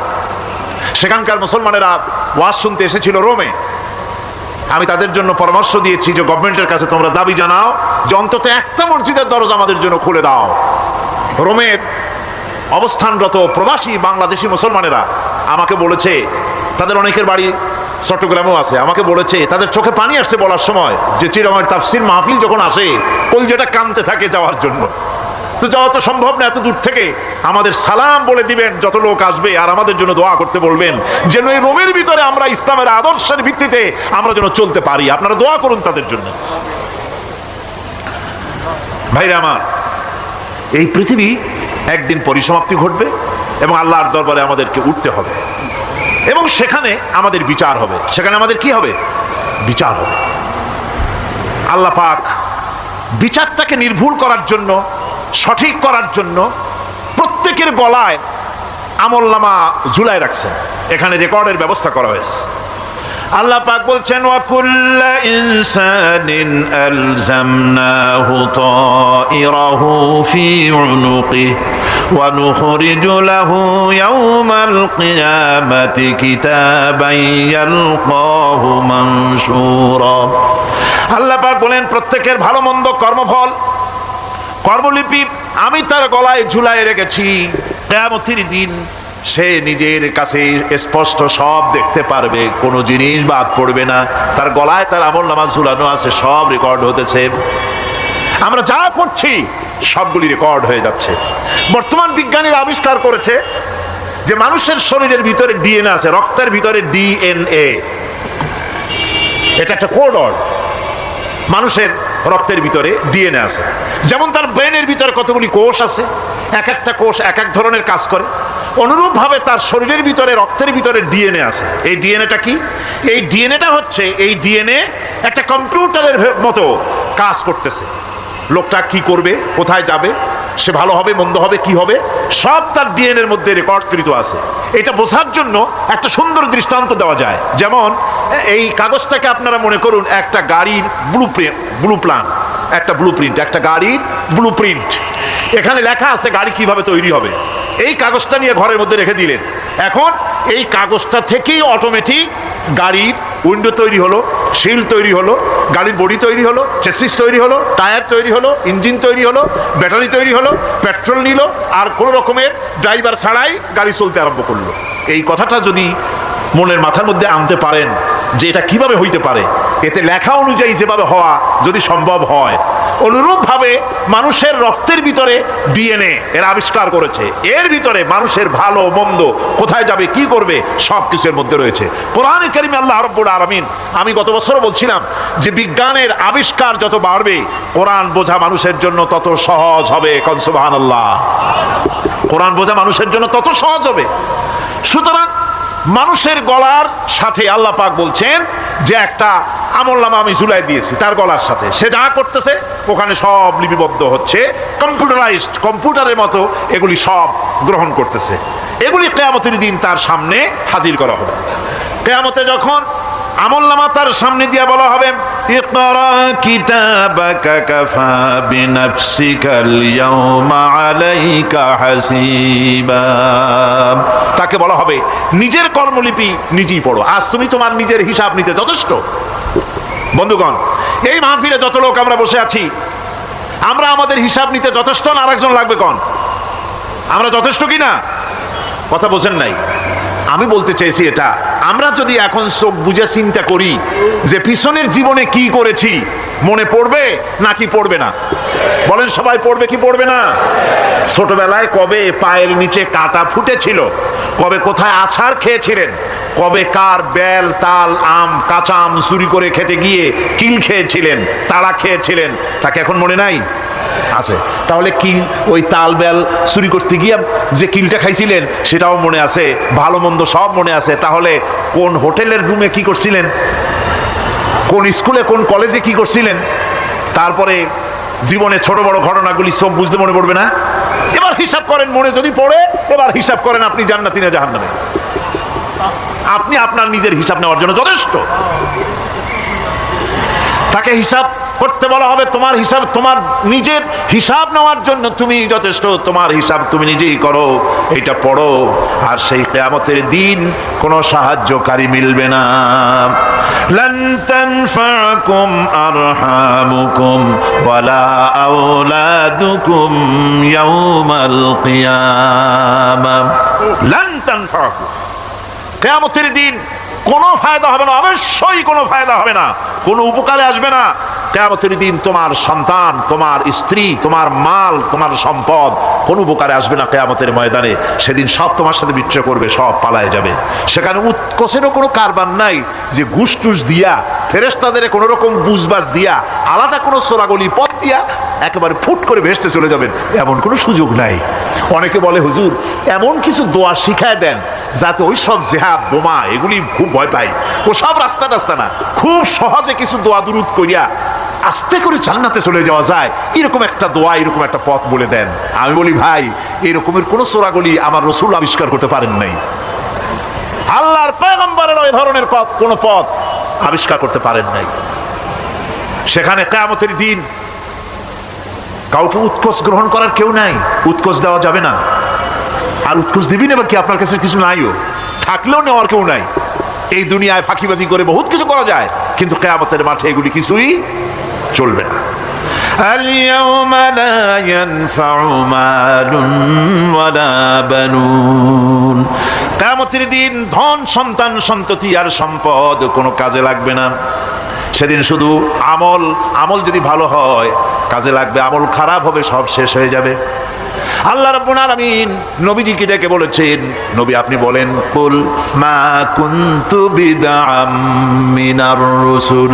সেখানকার মুসলমানেরা ওয়াজ শুনতে এসেছিল রোমে। আমি তাদের জন্য পরামর্শ দিয়েছি যে গভর্নমেন্টের কাছে তোমরা দাবি জানাও যে অন্তত একটা মসজিদের দরজা আমাদের জন্য খুলে দাও। রোমের অবস্থানরত প্রবাসী বাংলাদেশি মুসলমানেরা আমাকে বলেছে, তাদের অনেকের বাড়ি চট্টগ্রামেও আছে, আমাকে বলেছে তাদের চোখে পানি আসছে বলার সময় যে চিরমের তাফসির মাহফিল যখন আসে কলজেটা কাঁদতে থাকে যাওয়ার জন্য। তো যাওয়া তো সম্ভব না এত দূর থেকে, আমাদের সালাম বলে দিবেন যত লোক আসবে, আর আমাদের জন্য দোয়া করতে বলবেন যেন এই রোমের ভিতরে আমরা ইসলামের আদর্শের ভিত্তিতে আমরা যেন চলতে পারি। আপনারা দোয়া করুন তাদের জন্য। ভাইরা আমার, এই পৃথিবী একদিন পরিসমাপ্তি ঘটবে এবং আল্লাহর দরবারে আমাদেরকে উঠতে হবে এবং সেখানে আমাদের বিচার হবে। সেখানে আমাদের কি হবে? বিচার হবে। আল্লাহ পাক বিচারটাকে নির্ভুল করার জন্য, সঠিক করার জন্য প্রত্যেকের গলায় আমলনামা ঝুলায় রাখছেন। এখানে রেকর্ডের ব্যবস্থা করা হয়েছে। আল্লাহ পাক বলছেন, ওয়া কুল্লা ইনসানিন আলজামনাহু তাইরাহু ফি উনুকিহি ওয়া নুখরিজু লাহু ইয়াওমাল কিয়ামাতি কিতাবান ইয়ালকাহু মানশুরা। আল্লাহ পাক বলেন, প্রত্যেকের ভালো মন্দ কর্মফল, কর্মলিপি আমি তার গলায় ঝুলায় রেখেছি। কিয়ামতের দিন সে নিজের কাছে স্পষ্ট সব দেখতে পারবে, কোনো জিনিস বাদ পড়বে না। তার গলায় তার আমলনামা ঝুলানো আছে, সব রেকর্ড হতেছে। আমরা যা করছি সবগুলি রেকর্ড হয়ে যাচ্ছে। বর্তমান বিজ্ঞানীরা আবিষ্কার করেছে যে মানুষের শরীরের ভিতরে ডিএনএ আছে, রক্তের ভিতরে ডিএনএ। এটা একটা কোড। মানুষের রক্তের ভিতরে ডিএনএ আছে। যেমন তার ব্রেনের ভিতরে কতগুলি কোষ আছে, এক একটা কোষ এক এক ধরনের কাজ করে, অনুরূপভাবে তার শরীরের ভিতরে রক্তের ভিতরে ডিএনএ আছে। এই ডিএনএটা কি? এই ডিএনএটা হচ্ছে, এই ডিএনএ একটা কম্পিউটারের মতো কাজ করতেছে। লোকটা কি করবে, কোথায় যাবে, সে ভালো হবে মন্দ হবে কি হবে, সব তার ডিএনএর মধ্যে রেকর্ডকৃত আছে। এটা বোঝার জন্য একটা সুন্দর দৃষ্টান্ত দেওয়া যায়। যেমন এই কাগজটাকে আপনারা মনে করুন একটা গাড়ির একটা ব্লুপ্রিন্ট, একটা গাড়ির ব্লুপ্রিন্ট। এখানে লেখা আছে গাড়ি কিভাবে তৈরি হবে। এই কাগজটা নিয়ে ঘরের মধ্যে রেখে দিলেন। এখন এই কাগজটা থেকেই অটোমেটিক গাড়ির উইন্ডো তৈরি হলো, শিল তৈরি হলো, গাড়ির বডি তৈরি হলো, চেসিস তৈরি হলো, টায়ার তৈরি হলো, ইঞ্জিন তৈরি হলো, ব্যাটারি তৈরি হলো, পেট্রোল নিল, আর কোনো রকমের ড্রাইভার ছাড়াই গাড়ি চলতে আরম্ভ করলো। এই কথাটা যদি মনের মাথার মধ্যে আনতে পারেন যে এটা কিভাবে হইতে পারে, এতে লেখা অনুযায়ী যেভাবে হওয়া যদি সম্ভব হয়, অনুরূপভাবে মানুষের রক্তের ভিতরে ডিএনএ এর আবিষ্কার করেছে। এর ভিতরে মানুষের ভালো মন্দ, কোথায় যাবে কি করবে, সব কিছুর মধ্যে রয়েছে। কোরআনে কারিমে আল্লাহ রাব্বুল আলামিন, আমি গত বছরও বলছিলাম যে বিজ্ঞানের আবিষ্কার যত বাড়বে কোরআন বোঝা মানুষের জন্য তত সহজ হবে। কোন সুবহানাল্লাহ। কোরআন বোঝা মানুষের জন্য তত সহজ হবে। সুতরাং মানুষের গলার সাথে আল্লাহ পাক বলছেন যে একটা আমলনামা আমি ঝুলাই দিয়েছি তার গলার সাথে, সে যা করতেছে ওখানে সব লিপিবদ্ধ হচ্ছে, কম্পিউটারাইজড, কম্পিউটারের মতো এগুলি সব গ্রহণ করতেছে। এগুলি কিয়ামতের দিন তার সামনে হাজির করা হবে। কিয়ামতে যখন আমলনামা তার সামনে দিয়ে বলা হবে, ইকরা কিতাবাকা কাফা বিনাফসিকাল ইয়াওমা আলাইকা হাসিবা। তাকে বলা হবে নিজের কর্মলিপি নিজেই পড়ো, আজ তুমি তোমার নিজের হিসাব নিতে যথেষ্ট। বন্ধুগণ, এই মাহফিলে যত লোক আমরা বসে আছি, আমরা আমাদের হিসাব নিতে যথেষ্ট না আরেকজন লাগবে? কোন আমরা যথেষ্ট কিনা? কথা বোঝেন নাই। আমি বলতে চাইছি এটা, আমরা যদি এখন চোখ বুঝে চিন্তা করি যে পিছনের জীবনে কি করেছি, মনে পড়বে নাকি পড়বে না? বলেন সবাই, পড়বে কি পড়বে না? ছোটবেলায় কবে পায়ের নিচে কাঁটা ফুটেছিল, কবে কোথায় আছাড় খেয়েছিলেন, কবে কার বেল তাল আম কাঁচা আম চুরি করে খেতে গিয়ে কিল খেয়েছিলেন, তাড়া খেয়েছিলেন, তাকে এখন মনে নাই? আছে। তাহলে কিল, ওই তাল বেল চুরি করতে গিয়ে যে কিলটা খাইছিলেন সেটাও মনে আছে, ভালো মন্দ সব মনে আছে। তাহলে কোন হোটেলের রুমে কি করছিলেন, কোন স্কুলে কোন কলেজে কি করছিলেন, তারপরে জীবনে ছোট বড় ঘটনাগুলি সব বুঝতে মনে পড়বে না? এবার হিসাব করেন, মনে যদি পড়ে এবার হিসাব করেন আপনি জান্নাতি না জাহান্নামী। আপনি আপনার নিজের হিসাব নেওয়ার জন্য যথেষ্ট। তাকে হিসাব করতে বলা হবে, তোমার হিসাব, তোমার নিজের হিসাব নেওয়ার জন্য তুমি যথেষ্ট, তোমার হিসাব তুমি নিজেই করো, এটা পড়ো। আর সেই কিয়ামতের দিন কোনো সাহায্যকারী মিলবে না। লান তানফাকুম আরহামুকুম ওয়ালা আওলাদুকুম ইয়াউমাল কিয়ামাহ। লান তানফাকুম, কিয়ামতের দিন কোনো ফায়দা হবে না, অবশ্যই কোনো ফায়দা হবে না, কোনো উপকারে আসবে না। কিয়ামতের দিন তোমার সন্তান, তোমার স্ত্রী, তোমার মাল, তোমার সম্পদ কোনো উপকারে আসবে না। কিয়ামতের ময়দানে সেদিন সব তোমার সাথে বিচ্ছু করবে, সব পালায় যাবে। সেখানে উৎকোষেরও কোনো কারবার নাই যে ঘুষ টুস দিয়া, ফেরেশতাদের কোনো রকম বুঝবাজ দিয়া, আলাদা কোনো চোরাগলি পথ দিয়া একেবারে ফুট করে ভেসতে চলে যাবেন, এমন কোনো সুযোগ নাই। অনেকে বলে হুজুর এমন কিছু দোয়া শিখায় দেন যাতে ওই সব জেহাদ বোমা এগুলি খুব ভয় পাই, ও সব রাস্তা টাস্তা না, খুব সহজে কিছু দোয়া দুরুদ করিয়া আস্তে করে জান্নাতে চলে যাওয়া যায়, এরকম একটা দোয়া, এরকম একটা পথ বলে দেন। আমি বলি ভাই, এরকমের কোন চোরাগলি আমার রাসূল আবিষ্কার করতে পারেন নাই, আল্লাহর পয়গম্বরের ওই ধরনের পথ, কোন পথ আবিষ্কার করতে পারেন নাই। সেখানে কিয়ামতের দিন কাউকে উৎকোষ গ্রহণ করার কেউ নাই, উৎকোষ দেওয়া যাবে না। আর উৎকোষ দিবি না কি, আপনার কাছে কিছু নাইও, থাকলেও নেওয়ার কেউ নাই। এই দুনিয়ায় ফাঁকিবাজি করে বহুত কিছু করা যায়, কিন্তু কিয়ামতের মাঠে এগুলি কিছুই চলবে না। اليوم لا ينفع مال ولا بنون। কিয়ামতের দিন ধন সন্তান সন্ততি আর সম্পদ কোনো কাজে লাগবে না। সেদিন শুধু আমল, আমল যদি ভালো হয় কাজে লাগবে, আমল খারাপ হবে সব শেষ হয়ে যাবে। আল্লাহ রাব্বুল আলামিন নবীজিকে ডেকে বলেছেন, নবী আপনি বলেন, কুল মা কুনতু বিদআম মিনার রাসূল,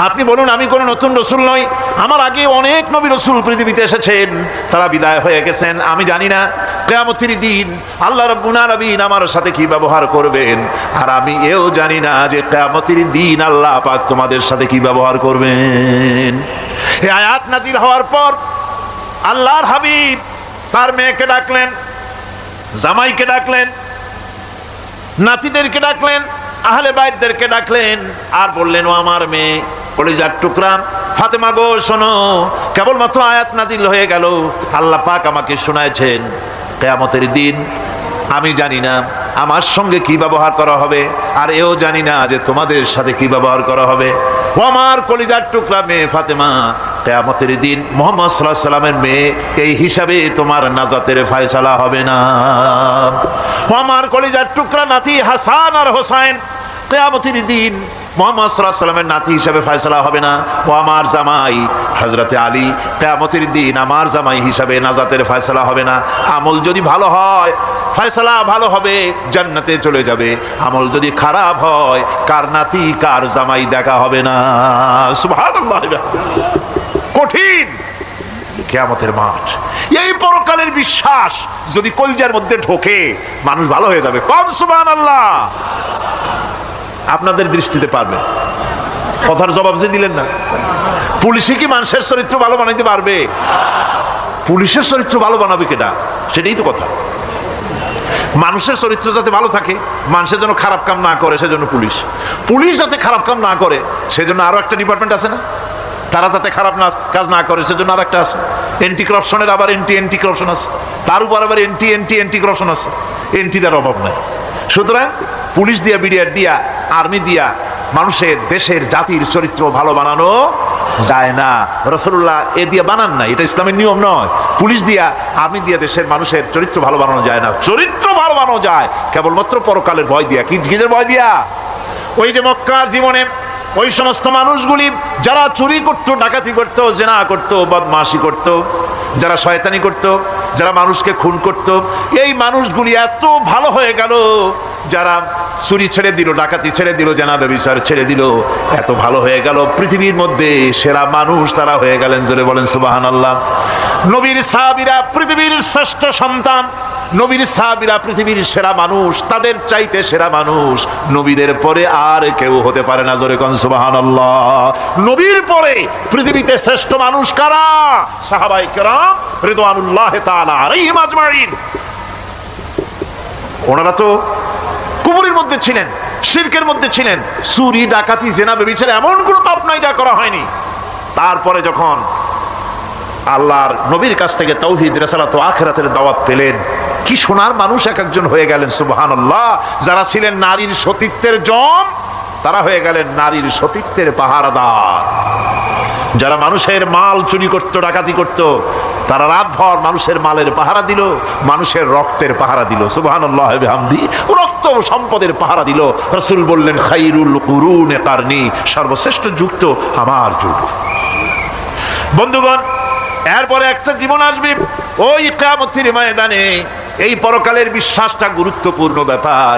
আপনি বলুন আমি কোন নতুন রাসূল নই, আমার আগে অনেক নবী রাসূল পৃথিবীতে এসেছেন, তারা বিদায় হয়ে গেছেন। আমি জানি না কিয়ামতের দিন আল্লাহ রাব্বুল আলামিন আমার সাথে কি ব্যবহার করবেন, আর আমি এও জানি না যে কিয়ামতের দিন আল্লাহ পাক তোমাদের সাথে কি ব্যবহার করবেন। এই আয়াত নাজিল হওয়ার পর আল্লাহর হাবিব তার মেয়েকে ডাকলেন, জামাইকে ডাকলেন, নাতিদেরকে ডাকলেন, আহলে বাইতদেরকে ডাকলেন, আর বললেন, ও আমার মেয়ে কলিজার টুকরা ফাতেমা গো শোনো, কেবলমাত্র আয়াত নাজিল হয়ে গেল, আল্লাহ পাক আমাকে শোনায়ছেন কিয়ামতের দিন আমি জানি না আমার সঙ্গে কি ব্যবহার করা হবে, আর এও জানি না যে তোমাদের সাথে কি ব্যবহার করা হবে। ও আমার কলিজার টুকরা মেয়ে ফাতেমা, কিয়ামতের দিন মুহাম্মদ সাল্লাল্লাহু আলাইহি সাল্লামের মেয়ে এই হিসাবে তোমার নাজাতের ফয়সালা হবে না। ও আমার কলিজার টুকরা নাতি হাসান আর হোসেন, কিয়ামতের দিন মুহাম্মদ সাল্লাল্লাহু আলাইহি সাল্লামের নাতি হিসাবে ফয়সালা হবে না। ও আমার জামাই হযরতে আলী, কিয়ামতের দিন আমার জামাই হিসাবে নাজাতের ফয়সালা হবে না। আমল যদি ভালো হয় ফয়সালা ভালো হবে, জান্নাতে চলে যাবে। আমল যদি খারাপ হয় কার নাতি কার জামাই দেখা হবে না। সুবহানাল্লাহ, কঠিন কিয়ামতের মাঠ। এই পরকালের বিশ্বাস যদি কলিজার মধ্যে ঢোকে মানুষ ভালো হয়ে যাবে। কোন সুবহানাল্লাহ। আপনাদের দৃষ্টিতে পারবে, কথার জবাব যে দিলেন না। পুলিশে কি মানুষের চরিত্র ভালো বানাইতে পারবে? পুলিশের চরিত্র ভালো বানাবে কেটা, সেটাই তো কথা। মানুষের চরিত্র যাতে ভালো থাকে, মানুষের জন্য খারাপ কাম না করে সেজন্য পুলিশ, পুলিশ যাতে খারাপ কাম না করে সেজন্য আরো একটা ডিপার্টমেন্ট আছে না, তারা যাতে খারাপ কাজ না করে সেজন্য আর একটা আছে। এন্টি করাপশনের আবার এন্টি করাপশন আছে, তার উপর আবার এন্টি করাপশন আছে। এন্টিটার অভাব নাই। সুতরাং পুলিশ দিয়া, বিডিআর দিয়া, আর্মি দিয়া মানুষের, দেশের, জাতির চরিত্র ভালো বানানো যায় না। রাসূলুল্লাহ এ দিয়ে বানান না, এটা ইসলামের নিয়ম নয়। পুলিশ দিয়া, আর্মি দিয়া দেশের মানুষের চরিত্র ভালো বানানো যায় না। চরিত্র ভালো বানানো যায় কেবলমাত্র পরকালের ভয় দিয়া। কি কিসের ভয় দিয়া? ওই যে মক্কার জীবনে ওই সমস্ত মানুষগুলি যারা চুরি করত, ডাকাতি করত, জেনা করত, বদমাশি করত, যারা শয়তানি করত, যারা মানুষকে খুন করত, এই মানুষগুলি এত ভালো হয়ে গেল, যারা চুরি ছেড়ে দিল, ডাকাতি ছেড়ে দিল, জেনা ব্যভিচার ছেড়ে দিল, এত ভালো হয়ে গেল, পৃথিবীর মধ্যে সেরা মানুষ তারা হয়ে গেলেন। জোরে বলেন সুবহানাল্লাহ। নবীর সাহাবীরা পৃথিবীর শ্রেষ্ঠ সন্তান, নবীর সাহাবীরা পৃথিবীর সেরা মানুষ, তাদের চাইতে সেরা মানুষ নবীদের পরে আর কেউ হতে পারে না। জোরে কোন সুবহানাল্লাহ। নবীর পরে পৃথিবীতে শ্রেষ্ঠ মানুষ কারা? সাহাবায়ে কেরাম রিদওয়ানুল্লাহি তাআলা আলাইহিম আজমাইন। ওনারা তো কুফরের মধ্যে ছিলেন, শিরকের মধ্যে ছিলেন, চুরি ডাকাতি জেনা ব্যভিচার এমন কোনো পাপ নাই যা করা হয়নি। তারপরে যখন আল্লাহর নবীর কাছ থেকে তাওহীদ, রিসালাত ও আখিরাতের দাওয়াত পেলেন, কি সোনার মানুষ এক একজন হয়ে গেলেন। সুবহানাল্লাহ। যারা ছিলেন নারীর সতীত্বের জম, তারা হয়ে গেলেন নারীর সতীত্বের পাহারাদার। যারা মানুষের মাল চুরি করত, ডাকাতি করত, তারা রাতভর মানুষের মালের পাহারা দিল, মানুষের রক্তের পাহারা দিল। সুবহানাল্লাহ ওয়া বিহামদি। রক্ত সম্পদের পাহারা দিল। রাসূল বললেন খায়রুল কুরুনে কারনি, সর্বশ্রেষ্ঠ যুগ তো আমার যুগ। বন্ধুগণ, এরপরে একটা জীবন আসবে ওই কিয়ামতের ময়দানে। এই পরকালের বিশ্বাসটা গুরুত্বপূর্ণ ব্যাপার,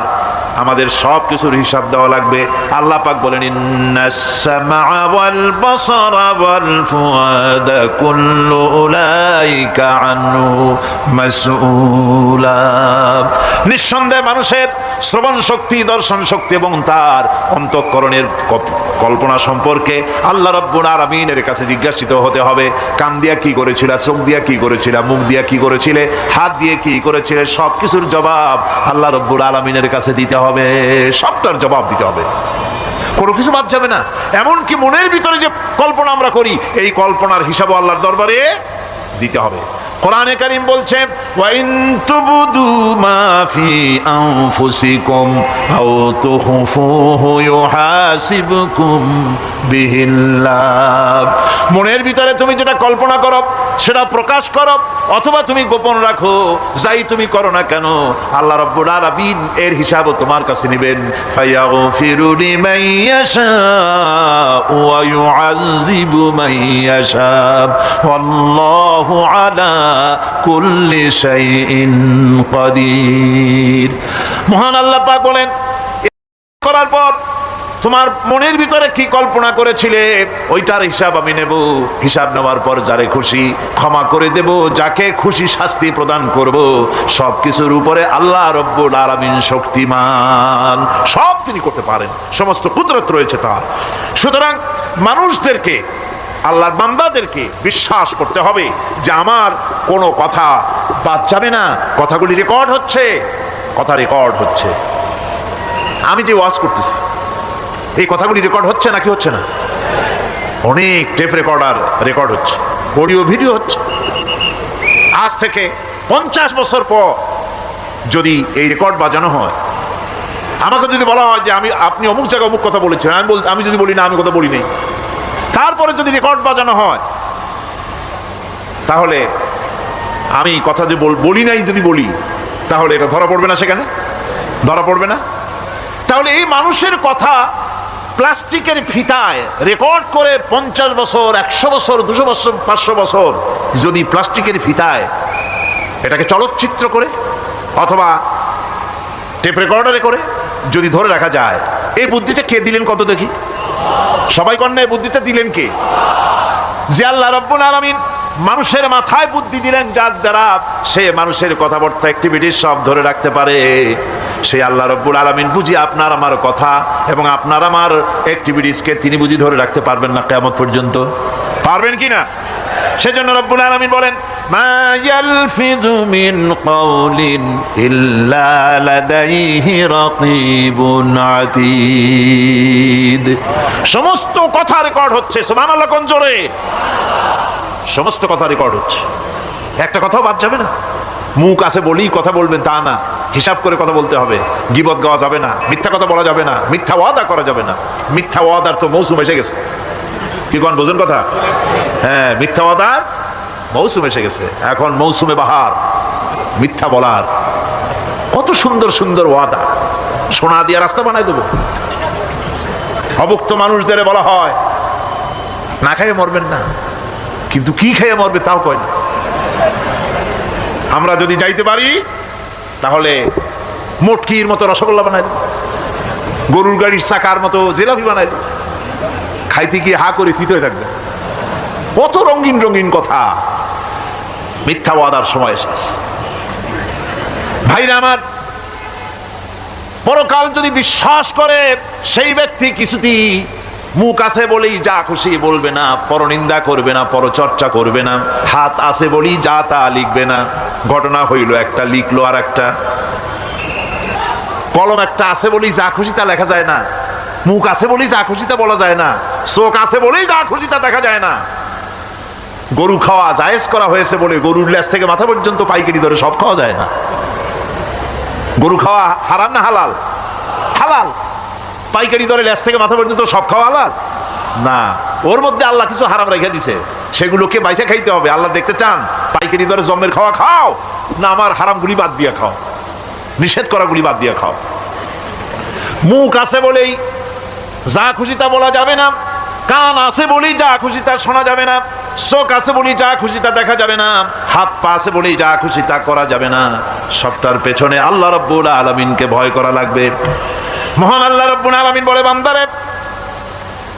আমাদের সব কিছুর হিসাব দেওয়া লাগবে। আল্লাহ পাক বলেন ইন্নাস সামআ ওয়াল বাসারা ওয়াল ফুআদা কুল্লু উলাইকা আনহু মাসউলা। নিঃসন্দেহে মানুষের শ্রবণ শক্তি, দর্শন শক্তি এবং তার অন্তঃকরণের কল্পনা সম্পর্কে আল্লাহ রাব্বুল আলামিনের কাছে জিজ্ঞাসিত হতে হবে। কান দিয়া কি করেছিলা, চোখ দিয়া কি করেছিলা, মুখ দিয়া কি করেছিলে, হাত দিয়ে কি করেছিলে, সব কিছুর জবাব আল্লাহ রাব্বুল আলামিনের কাছে দিতে হবে। সবটার জবাব দিতে হবে, কোনো কিছু বাদ যাবে না। এমনকি মনের ভিতরে যে কল্পনা আমরা করি, এই কল্পনার হিসাবও আল্লাহর দরবারে দিতে হবে। কোরআনে কারীম বলছে ওয়া ইন তুবদু মা ফি আনফুসিকুম আও তুখফুহু ইউহাসিবকুম বিহিল্লাহ। মনের ভিতরে তুমি যেটা কল্পনা করো সেটা প্রকাশ করো, অথবা তুমি গোপন রাখো, যাই তুমি করো না কেন, আল্লাহ রাব্বুল আলামিন এর হিসাবও তোমার কাছে নেবেন। ফায়াগফিরু লিমান ইয়াশা ওয়া ইউআযিবু মান ইয়াশা ওয়াল্লাহু আলা কুল্লি শাইইন কাদির। মহান আল্লাহ পাক বলেন, করার পর তোমার মনের ভিতরে কি কল্পনা করেছিলে ওইটার হিসাব আমি নেব। হিসাব নেওয়ার পর যারে খুশি ক্ষমা করে দেব, যাকে খুশি শাস্তি প্রদান করব। সব কিছুর উপরে আল্লাহ রব্বুল আলামিন শক্তিমান, সব তিনি করতে পারেন, সমস্ত কুদরত রয়েছে তার। সুতরাং মানুষদেরকে, আল্লাহর বান্দাদেরকে বিশ্বাস করতে হবে যে আমার কোনো কথা বাদ যাবে না। কথাগুলি রেকর্ড হচ্ছে, কথা রেকর্ড হচ্ছে। আমি যে ওয়াজ করতেছি এই কথাগুলি রেকর্ড হচ্ছে নাকি হচ্ছে না? অনেক টেপ রেকর্ডার রেকর্ড হচ্ছে, অডিও ভিডিও হচ্ছে। আজ থেকে 50 বছর পর যদি এই রেকর্ড বাজানো হয়, আমাকে যদি বলা হয় যে আপনি অমুক জায়গায় অমুক কথা বলেছেন, আমি যদি বলি না আমি কথা বলি নাই, তারপরে যদি রেকর্ড বাজানো হয়, তাহলে আমি কথা যে বলি নাই যদি বলি, তাহলে এটা ধরা পড়বে না? সেখানে ধরা পড়বে না? তাহলে এই মানুষের কথা প্লাস্টিকের ফিতায় রেকর্ড করে 50 বছর, 100 বছর, 200 বছর, 500 বছর যদি প্লাস্টিকের ফিতায় এটাকে চলচ্চিত্র করে অথবা টেপ রেকর্ডারে করে যদি ধরে রাখা যায়, এই বুদ্ধিটা কে দিলেন কত দেখি? সবাই কন্যা এই বুদ্ধিটা দিলেন কে? যে আল্লাহ রাব্বুল আলামিন মানুষের মাথায় বুদ্ধি দিলেন, যার দ্বারা সে মানুষের কথাবার্তা, অ্যাক্টিভিটি সব ধরে রাখতে পারে। সেই আল্লাহ রাব্বুল আলামিন বুঝি আপনার আমার কথা এবং আপনার আমার অ্যাক্টিভিটিসকে তিনি বুঝি ধরে রাখতে পারবেন না কিয়ামত পর্যন্ত? পারবেন কি না? সেজন্য রাব্বুল আলামিন বলেন মা ইয়ালফিযু মিন কাওলিন ইল্লা লাদাইহি রাকীবুন আতীদ। সমস্ত কথা রেকর্ড হচ্ছে। সুবহানাল্লাহ কোন জোরে! সমস্ত কথা রেকর্ড হচ্ছে, একটা কথাও বাদ যাবে না। মুখ আছে বলি কথা বলবেন তা না, হিসাব করে কথা বলতে হবে। গীবত গাওয়া যাবে না, মিথ্যা কথা বলা যাবে না, মিথ্যা ওয়াদা করা যাবে না। মিথ্যা ওয়াদার তো মৌসুম এসে গেছে। কি কোন বোঝেন কথা? হ্যাঁ, মিথ্যা ওয়াদার মৌসুম এসে গেছে। এখন মৌসুমে বাহার, মিথ্যা বলার। কত সুন্দর সুন্দর ওয়াদা, সোনা দিয়ে রাস্তা বানাই দেবো, অভুক্ত মানুষদের বলা হয় না খেয়ে মরবেন না, কিন্তু কি খেয়ে মরবে তাও কয় না। আমরা যদি যাইতে পারি তাহলে মোটকির মতো রসগোল্লা বানাই দেব, গরুর গাড়ির চাকার মতো জিলাপি বানাই দেব, খাইতে গিয়ে হা করে শীত হয়ে থাকবে। কত রঙিন রঙিন কথা, মিথ্যা ওয়াদার সময় এসেছে। ভাইরা আমার, পরকাল যদি বিশ্বাস করে সেই ব্যক্তি কিছুতেই মুখ আছে বলেই যা খুশি বলবে না, পরনিন্দা করবে না, পরচর্চা করবে না, হাত আছে বলেই যা তা লিখবে না। ঘটনা হইল একটা, লিখলো আর একটা। কলম একটা আছে বলেই যা খুশি তা লেখা যায় না, মুখ আছে বলেই যা খুশি তা বলা যায় না, চোখ আছে বলেই যা খুশি তা দেখা যায় না। গরু খাওয়া জায়েজ করা হয়েছে বলে গরুর লেজ থেকে মাথা পর্যন্ত পাইকারি ধরে সব খাওয়া যায় না। গরু খাওয়া হারাম না হালাল? হালাল। পাইকারি দরে লেজ থেকে মাথা পর্যন্ত সব খাওয়া হালাল না। ওর মধ্যে আল্লাহ কিছু হারাম রেখে দিছে, সেগুলোকে বাইসে খাইতে হবে। আল্লাহ দেখতে চান পাইকারি দরে জমের খাওয়া খাও, না আমার হারামগুলি বাদ দিয়ে খাও, নিষেধ করাগুলি বাদ দিয়ে খাও। মুখ আছে বলেই যা খুশি তা বলা যাবে না, কান আছে বলেই যা খুশি তা শোনা যাবে না, চোখ আছে বলেই যা খুশি তা দেখা যাবে না, হাত পা আছে বলেই যা খুশি তা করা যাবে না। সবটার পেছনে আল্লাহ রাব্বুল আলামিনকে ভয় করা লাগবে। মহান আল্লাহ রাব্বুল আলামিন বলে, বান্দারে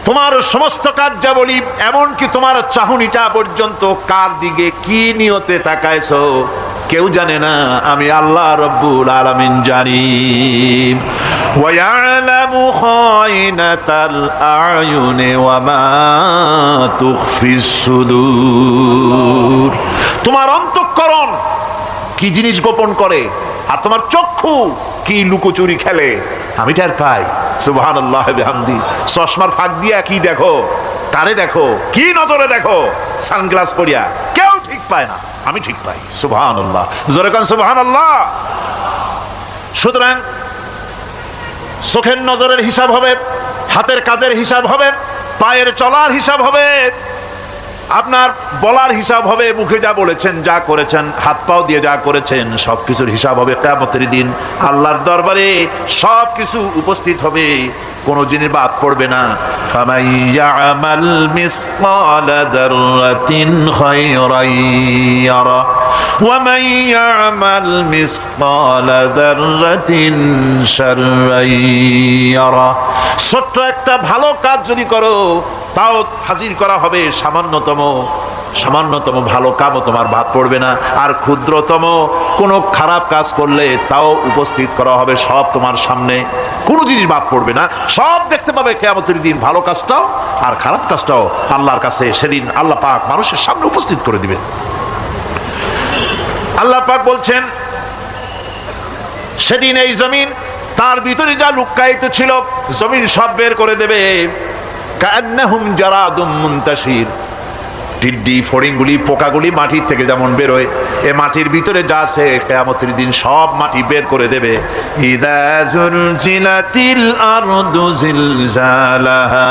তোমার সমস্ত কার্যাবলী, এমনকি তোমার চাহনিটা পর্যন্ত কার দিকে কি নিয়তে তাকাইছো কেউ জানে না, আমি আল্লাহ রাব্বুল আলামিন জানি। وَيَعْلَمُ خَائِنَةَ الْأَعْيُنِ وَمَا تُخْفِي الصُّدُورُ। তোমার অন্তঃকরণ কি জিনিস গোপন করে, আর তোমার চক্ষু কি লুকোচুরি খেলে, আমি টের পাই। সুবহানাল্লাহ বিহামদি। চশমার ফাঁক দিয়া কি দেখো, কারে দেখো, কি নজরে দেখো, সানগ্লাস পরিয়া কেউ ঠিক পায় না, আমি ঠিক পাই। সুবহানাল্লাহ, জোরে কান সুবহানাল্লাহ। সুতরাং চোখের নজরের হিসাব হবে, হাতের কাজের হিসাব হবে, পায়ের চলার হিসাব হবে, আপনার বলার হিসাব হবে, মুখে যা বলেছেন, যা করেছেন, হাত পাও দিয়ে যা করেছেন, সবকিছুর হিসাব হবে কিয়ামতের দিন। আল্লাহর দরবারে সবকিছু উপস্থিত হবে, কোনো জিনিস বাদ পড়বে না। ফামান ইয়ামাল মিসকালা যাররাতিন খায়রান ইয়ারা ওয়া মান ইয়ামাল মিসকালা যাররাতিন শাররান ইয়ারা। ছোট্ট একটা ভালো কাজ যদি করো তাও হাজির করা হবে, সামান্যতম ভালো কামও তোমার বাদ পড়বে না। আর ক্ষুদ্রতম কোনো খারাপ কাজ করলে তাও উপস্থিত করা হবে, সব তোমার সামনে, কোনো জিনিস বাদ পড়বে না, সব দেখতে পাবে কিয়ামতের দিন। ভালো কাজটাও আর খারাপ কাজটাও আল্লাহর কাছে সেদিন আল্লাহ পাক মানুষের সামনে উপস্থিত করে দিবেন। আল্লাহ পাক বলছেন, সেদিন এই জমিন, তার ভিতরে যা লুক্কায়িত ছিল, জমিন সব বের করে দেবে। কান্নাহুম জারাদুম মুনতাশির। টিড্ডি, ফড়িংগুলি, পোকাগুলি মাটির থেকে যেমন বেরোয়, এ মাটির ভিতরে যা আছে কিয়ামতের দিন সব মাটি বের করে দেবে। ইযা যুলজিলাতিল আরদু জিলজালাহা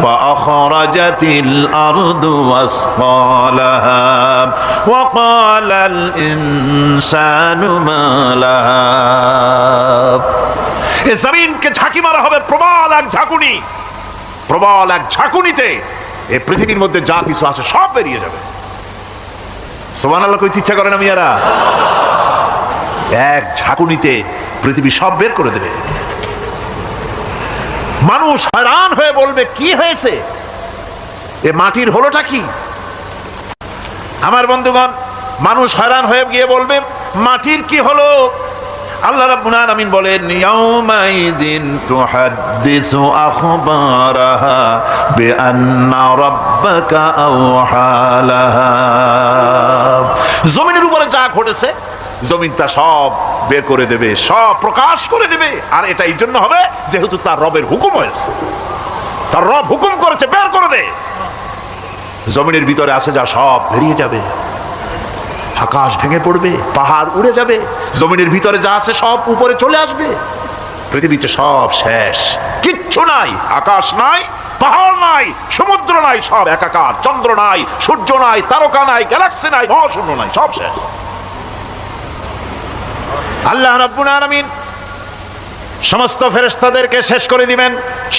ওয়া আখরাজাতিল আরদু আসকালাহা ওয়া ক্বালাল ইনসানু মা লাহা। এ জমিনকে ঝাঁকি মারা হবে, প্রবল এক ঝাঁকুনি, প্রবল এক ঝাঁকুনিতে এই পৃথিবীর মধ্যে যা কিছু আছে সব বেরিয়ে যাবে। সুবহানাল্লাহ কইতে ইচ্ছা করে না মিয়ারা? এক ঝাঁকুনিতে পৃথিবী সব বের করে দেবে। মানুষ হয়রান হয়ে বলবে, কি হয়েছে, এ মাটির হলোটা কি? আমার বন্ধুগণ, মানুষ হয়রান হয়ে গিয়ে বলবে, মাটির কি হলো? আল্লাহ রাব্বুল আলামিন বলেন, ইয়াউমাইদিন তুহাদ্দিসু আখবারাহা বিআন্না রাব্বাকা আওহালাহা। জমিনের উপরে যা ঘটেছে জমিন তা সব বের করে দেবে, সব প্রকাশ করে দেবে। আর এটা এই জন্য হবে যেহেতু তার রবের হুকুম হয়েছে, তার রব হুকুম করেছে বের করে দে। জমিনের ভিতরে আছে যা সব বেরিয়ে যাবে, আকাশ ভেঙে পড়বে, পাহাড় উড়ে যাবে, জমিনের ভিতরে যা আছে সব উপরে চলে আসবে, পৃথিবীতে সব শেষ, কিচ্ছু নাই, আকাশ নাই, পাহাড় নাই, সমুদ্র নাই, সব একাকার, চন্দ্র নাই, সূর্য নাই, তারকা নাই, গ্যালাক্সি নাই, মহাশূন্য নাই, সব শেষ। আল্লাহ রাব্বুল আলামিন সমস্ত ফেরেশতাদেরকে শেষ করে দিবেন,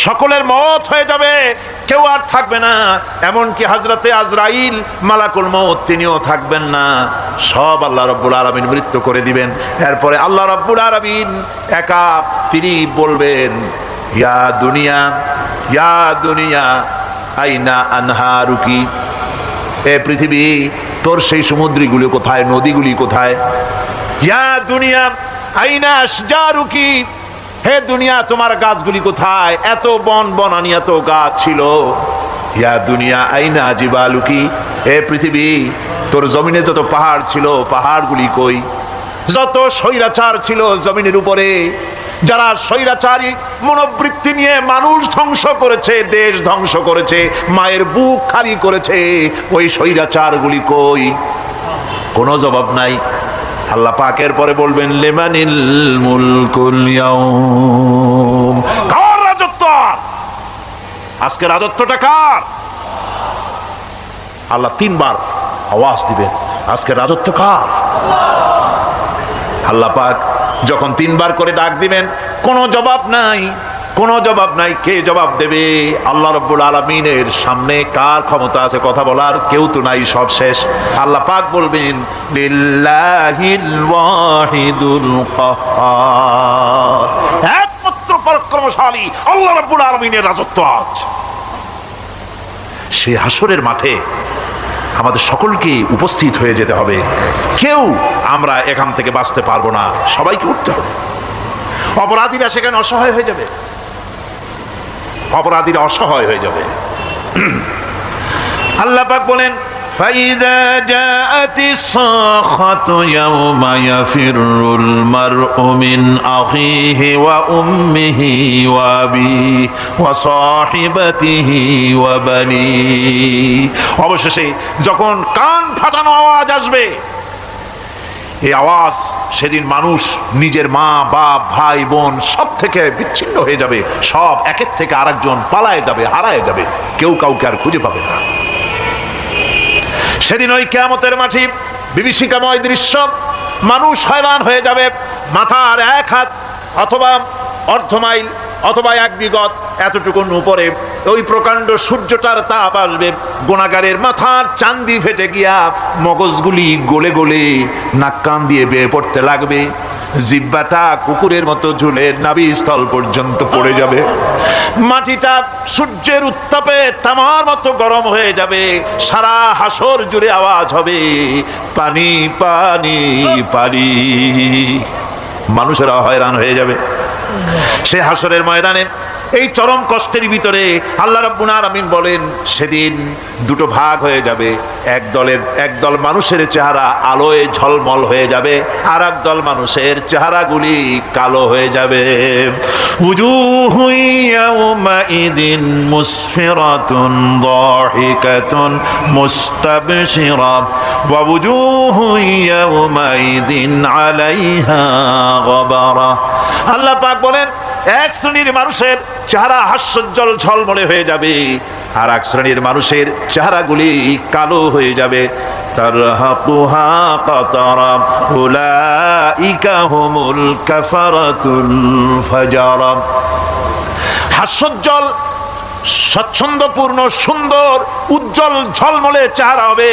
সকলের মওত হয়ে যাবে, কেউ আর থাকবে না, এমনকি হযরতে আজরাইল মালাকুল মওত তিনিও থাকবেন না, সব আল্লাহ রাব্বুল আলামিন মৃত্যু করে দিবেন। এরপরে আল্লাহ রাব্বুল আলামিন একা তিনি বলবেন, ইয়া দুনিয়া আইনা আনহারুকি, এ পৃথিবী তোর সেই সমুদ্রগুলি কোথায়, নদীগুলি কোথায়? ইয়া দুনিয়া আইনা আশজারুকি, হে দুনিয়া তোমার গাছগুলি কোথায়, এত বনানি এত গাছ ছিল। ইয়া দুনিয়া আইনা জিবালুকি, হে পৃথিবী তোর জমিনে যত পাহাড় ছিল পাহাড়গুলি কই? যত স্বৈরাচার ছিল জমিনের উপরে, যারা স্বৈরাচারী মনোবৃত্তি নিয়ে মানুষ ধ্বংস করেছে, দেশ ধ্বংস করেছে, মায়ের বুক খালি করেছে, ওই স্বৈরাচারগুলি কই? কোনো জবাব নাই। আল্লাহ পাক এর পরে বলবেন, লিমানিল মুলকুল ইয়াউম, কার রাজত্ব? আজকে রাজত্বটা কার? আল্লাহ তিনবার আওয়াজ দিবেন, আজকে রাজত্ব কার? আল্লাহ পাক যখন তিনবার করে ডাক দিবেন, কোনো জবাব নাই, কোনো জবাব নাই। কে জবাব দেবে? আল্লাহ রাব্বুল আলামিনের সামনে কার ক্ষমতা আছে কথা বলার? কেউ তো নাই, সব শেষ। আল্লাহ পাক বলবেন, লিল্লাহিল ওয়াহিদুল কাহ্হার, একমাত্র পরাক্রমশালী আল্লাহ রাব্বুল আলামিনের রাজত্ব আজ। সেই হাসরের মাঠে আমাদের সকলকে উপস্থিত হয়ে যেতে হবে। কেউ আমরা এখান থেকে বাঁচতে পারবো না, সবাইকে উঠতে হবে। অপরাধীরা সেখানে অসহায় হয়ে যাবে, অপরাধীরা অসহায় হয়ে যাবে। আল্লাহ পাক বলেন, ফাইযা জাআতিস সাখাতু ইয়াওমা ইয়াফিরুল মারউ মিন আখিহি ওয়া উম্মিহি ওয়া আবিহি ওয়া সাহিবাতিহি ওয়া বানিহি, অবশেষে যখন কান ফাটানো আওয়াজ আসবে, এই আওয়াজ সেদিন মানুষ নিজের মা বাপ ভাই বোন সব থেকে বিচ্ছিন্ন হয়ে যাবে, সব একের থেকে আরেকজন পালায় যাবে, হারায় যাবে, কেউ কাউকে আর খুঁজে পাবে না। সেদিন ওই কিয়ামতের মাঠে বিভীষিকাময় দৃশ্য, মানুষ হয়রান হয়ে যাবে। মাথার এক হাত অথবা অর্ধ মাইল অথবা এক বিগত এতটুকুন উপরে ওই প্রকাণ্ড সূর্যটার তাপ আসবে, গুনাহগারের মাথার চান্দি ফেটে গিয়া মগজগুলি গলে গলে নাক কান দিয়ে বেয়ে পড়তে লাগবে, জিহ্বাটা কুকুরের মতো ঝুলে নাভিস্থল পর্যন্ত পড়ে যাবে, মাটিটা সূর্যের উত্তাপে তামার মতো গরম হয়ে যাবে, সারা হাসর জুড়ে আওয়াজ হবে, পানি পানি পানি। মানুষেরা হয়রান হয়ে যাবে। সে হাসরের ময়দানে এই চরম কষ্টের ভিতরে আল্লাহ রাব্বুল আলামিন বলেন, সেদিন দুটো ভাগ হয়ে যাবে। একদল মানুষের চেহারা আলোয় ঝলমল হয়ে যাবে, আর একদল মানুষের চেহারাগুলি কালো হয়ে যাবে। উজুহু ইয়াওমাইদিন মুসফিরাতুন দাহিকাতুন মুস্তাবশিরা ওয়া উজুহু ইয়াওমাইদিন আলাইহা গাবারা। আল্লাহ পাক বলেন, এক শ্রেণীর মানুষের চেহারা হাস্যোজ্জ্বল ঝলমলে হয়ে যাবে, আর এক শ্রেণীর মানুষের চেহারাগুলি কালো হয়ে যাবে। তারহাকুহা কাতারা উলাইকা হুমুল কাফারাতুল ফাজারা। হাস্যোজ্জ্বল, স্বচ্ছন্দপূর্ণ, সুন্দর, উজ্জ্বল ঝলমলে চেহারা হবে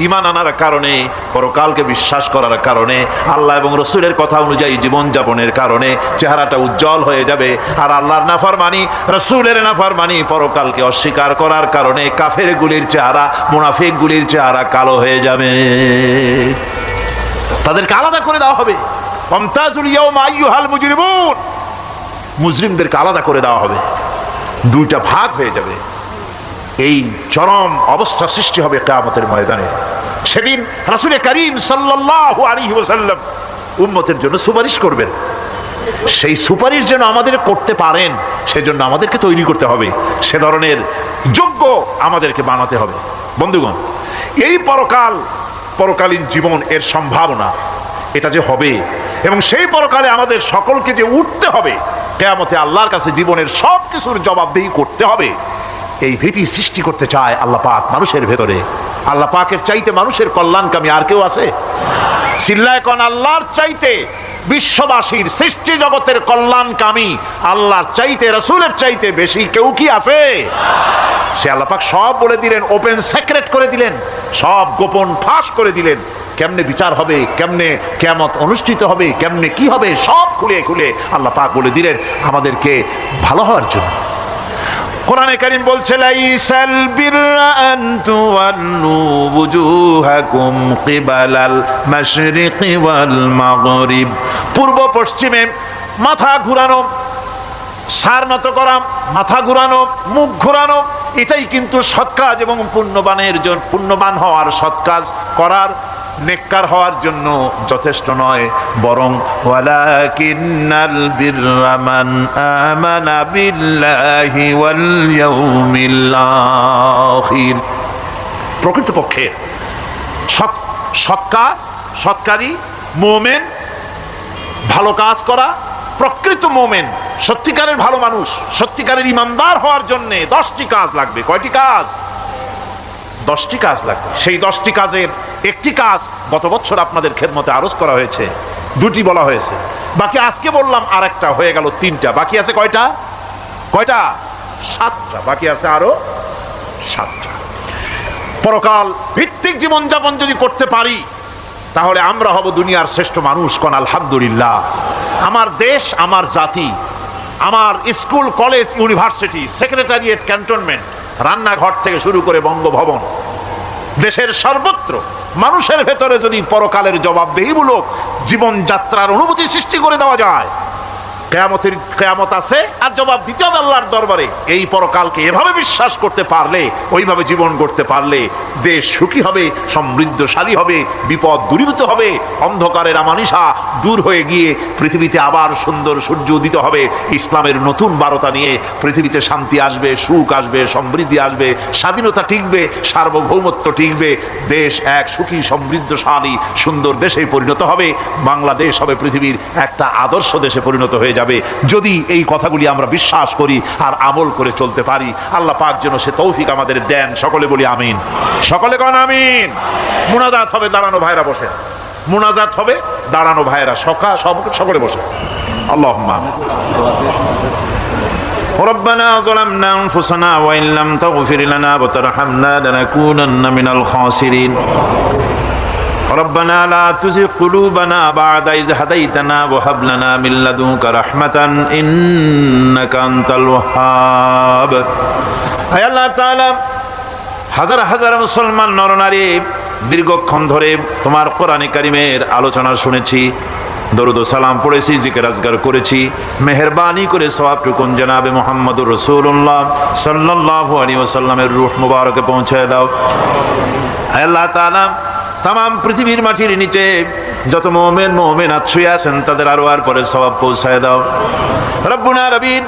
ঈমান আনার কারণে, পরকালকে বিশ্বাস করার কারণে, আল্লাহ এবং রাসূলের কথা অনুযায়ী জীবন যাপনের কারণে চেহারাটা উজ্জ্বল হয়ে যাবে। আর আল্লাহর নাফরমানি, রাসূলের নাফরমানি, পরকালকে অস্বীকার করার কারণে কাফেরগুলির চেহারা, মুনাফিকগুলির চেহারা কালো হয়ে যাবে। তাদেরকে আলাদা করে দেওয়া হবে। ওয়ামতাজুল ইয়াওমা আইয়ুহাল মুজরিমুন, মুজরিমদেরকে আলাদা করে দেওয়া হবে, দুইটা ভাগ হয়ে যাবে। এই চরম অবস্থা সৃষ্টি হবে কিয়ামতের ময়দানে। সেদিন রাসূল করিম সাল্লাল্লাহু আলাইহি ওয়াসাল্লাম উম্মতের জন্য সুপারিশ করবেন। সেই সুপারিশ যেন আমাদের করতে পারেন, সেজন্য আমাদেরকে তৈরি করতে হবে, সে ধরনের যোগ্য আমাদেরকে বানাতে হবে। বন্ধুগণ, এই পরকালীন জীবন, এর সম্ভাবনা, এটা যে হবে এবং সেই পরকালে আমাদের সকলকে যে উঠতে হবে, কিয়ামতে আল্লাহর কাছে জীবনের সব কিছুর জবাবদিহি করতে হবে, এই ভীতি সৃষ্টি করতে চায় আল্লাহ পাক মানুষের ভেতরে। আল্লাহ পাকের চাইতে মানুষের কল্যাণকামী আর কেউ আছে? চিল্লায় কোন আল্লাহর চাইতে বিশ্ববাসীর সৃষ্টি জগতের কল্যাণকামী আল্লাহর চাইতে, রাসূলের চাইতে বেশি কেউ কি আছে? সে আল্লাহ পাক সব বলে দিলেন, ওপেন সিক্রেট করে দিলেন, সব গোপন ফাঁস করে দিলেন। কেমনে বিচার হবে, কেমনে কিয়ামত অনুষ্ঠিত হবে, কেমনে কি হবে, সব খুলে খুলে আল্লাহ পাক বলে দিলেন আমাদেরকে ভালো হওয়ার জন্য। কোরআনে কারীম বলছে, লাইসাল বিররা আন তুওয়াল্লু ওয়ুজুহাকুম কিবালাল মাশরিকি ওয়াল মাগরিব। পূর্ব পশ্চিমে মাথা ঘুরানো, সার নত করা, মাথা ঘুরানো, মুখ ঘুরানো, এটাই কিন্তু সৎ কাজ এবং পুণ্যবান হওয়ার, সৎ কাজ করার, নেককার হওয়ার জন্য যথেষ্ট নয়, বরং ওয়ালাকিন্নাল বিররা মান আমানা বিল্লাহি ওয়াল ইয়াউমিল আখির। প্রকৃতপক্ষে সৎকারী মুমিন, ভালো কাজ করা, প্রকৃত মুমিন, সত্যিকারের ভালো মানুষ, সত্যিকারের ইমানদার হওয়ার জন্য 10টি কাজ লাগবে। কয়টি কাজ? 10টি কাজ লাগবে। সেই 10টি কাজের একটি কাজ গত বছর আপনাদের খেদমতে আরজ করা হয়েছে, 2টি বলা হয়েছে, বাকি আজকে বললাম আরেকটা, হয়ে গেল 3টা। বাকি আছে কয়টা? 7টা। বাকি আছে আরো 7টা। পরকাল ভিত্তিক জীবনযাপন যদি করতে পারি তাহলে আমরা হব দুনিয়ার শ্রেষ্ঠ মানুষ। কোন আলহামদুলিল্লাহ। আমার দেশ, আমার জাতি, আমার school, college, university, secretariat, cantonment, রান্নাঘর থেকে শুরু করে বঙ্গভবন, দেশের সর্বত্র মানুষের ভেতরে যদি পরকালের জবাবদেহিমূলক জীবনযাত্রার অনুভূতি সৃষ্টি করে দেওয়া যায়, কিয়ামত আছে আর জবাব দিতে হবে আল্লাহর দরবারে। এই পরকালকে এভাবে বিশ্বাস করতে পারলে, ওইভাবে জীবন করতে পারলে দেশ সুখী হবে, সমৃদ্ধশালী হবে, বিপদ দূরীভূত হবে, অন্ধকারের আমানিশা দূর হয়ে গিয়ে পৃথিবীতে আবার সুন্দর সূর্য উদিত হবে। ইসলামের নতুন বার্তা নিয়ে পৃথিবীতে শান্তি আসবে, সুখ আসবে, সমৃদ্ধি আসবে, স্বাধীনতা টিকবে, সার্বভৌমত্ব টিকবে, দেশ এক সুখী, সমৃদ্ধশালী, সুন্দর দেশে পরিণত হবে। বাংলাদেশ হবে পৃথিবীর একটা আদর্শ দেশে পরিণত হয়ে যাবে, যদি এই কথাগুলি আমরা বিশ্বাস করি আর আমল করে চলতে পারি। আল্লাহ পাক যেন সে তৌফিক আমাদের দেন। সকলে বলি আমিন। সকলে কোন আমিন। মুনাজাত হবে, দাঁড়ানো ভাইরা বসে, মুনাজাত হবে, দাঁড়ানো ভাইরা সকলে বসে। আল্লাহুম্মা ربنا ظلمنا أنفسنا وإن لم تغفر لنا وترحمنا لنكونن من الخاسرين ربنا لا تزغ قلوبنا بعد إذ هديتنا وهب لنا من لدنك رحمة إنك أنت الوهاب। হে আল্লাহ তাআলা, হাজার হাজার মুসলমান নরনারী দীর্ঘক্ষণ ধরে তোমার কোরআনে কারিমের আলোচনা শুনেছি, দরুদ ও সালাম পড়েছি, জিকির আজকার করেছি। মেহেরবানি করে সওয়াবটুকুন জনাবে মুহাম্মদুর রাসূলুল্লাহ সাল্লাল্লাহু আলাইহি ওয়াসাল্লামের রূহ মুবারকে পৌঁছায় দাও। হে আল্লাহ তাআলা, তাম পৃথিবীর মাটির নিচে যত মুমিনাত শুয়ে আছেন তাদের আরো আর পরে সওয়াব পৌঁছায় দাও। রব্বুনা রবিন,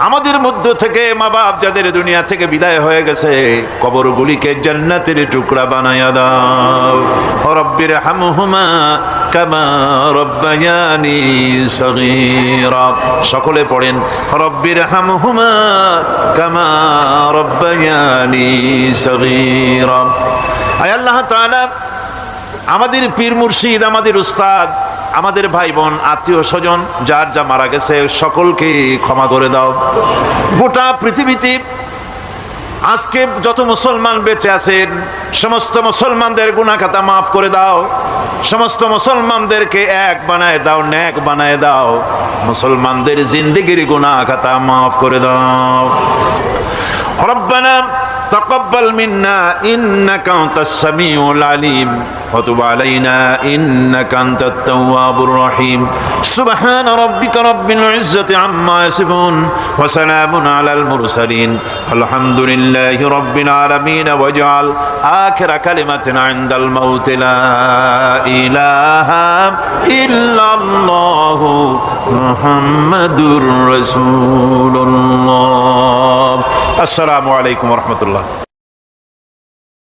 আমাদের মধ্য থেকে মা বাপ যাদের দুনিয়া থেকে বিদায় হয়ে গেছে, কবরগুলিকে জান্নাতের টুকরা বানায়া দাও। রব্বির হামহুমা কামা রব্বায়ানি সগীরা। সকলে পড়েন, রব্বির হামহুমা কামা রব্বায়ানি সগীরা। আয় আল্লাহ তাআলা, আমাদের পীর মুর্শিদ, আমাদের উস্তাদ, আমাদের ভাই বোন, আত্মীয় স্বজন যার যা মারা গেছে সকলকে ক্ষমা করে দাও। গোটা পৃথিবীতে আজকে যত মুসলমান বেঁচে আছেন সমস্ত মুসলমানদের গুনাহ খাতা মাফ করে দাও। সমস্ত মুসলমানদেরকে এক বানায় দাও, নেক বানায় দাও। মুসলমানদের জিন্দেগির গুনাহ খাতা মাফ করে দাও। রব্বানা تقبل منا إنك أنت السميع العليم وتب علينا إنك أنت التواب الرحيم سبحان ربك رب العزة عما يصفون وسلام على المرسلين الحمد لله رب العالمين واجعل آخر كلمة عند الموت لا إله إلا الله محمد رسول الله। السلام عليكم ورحمة الله।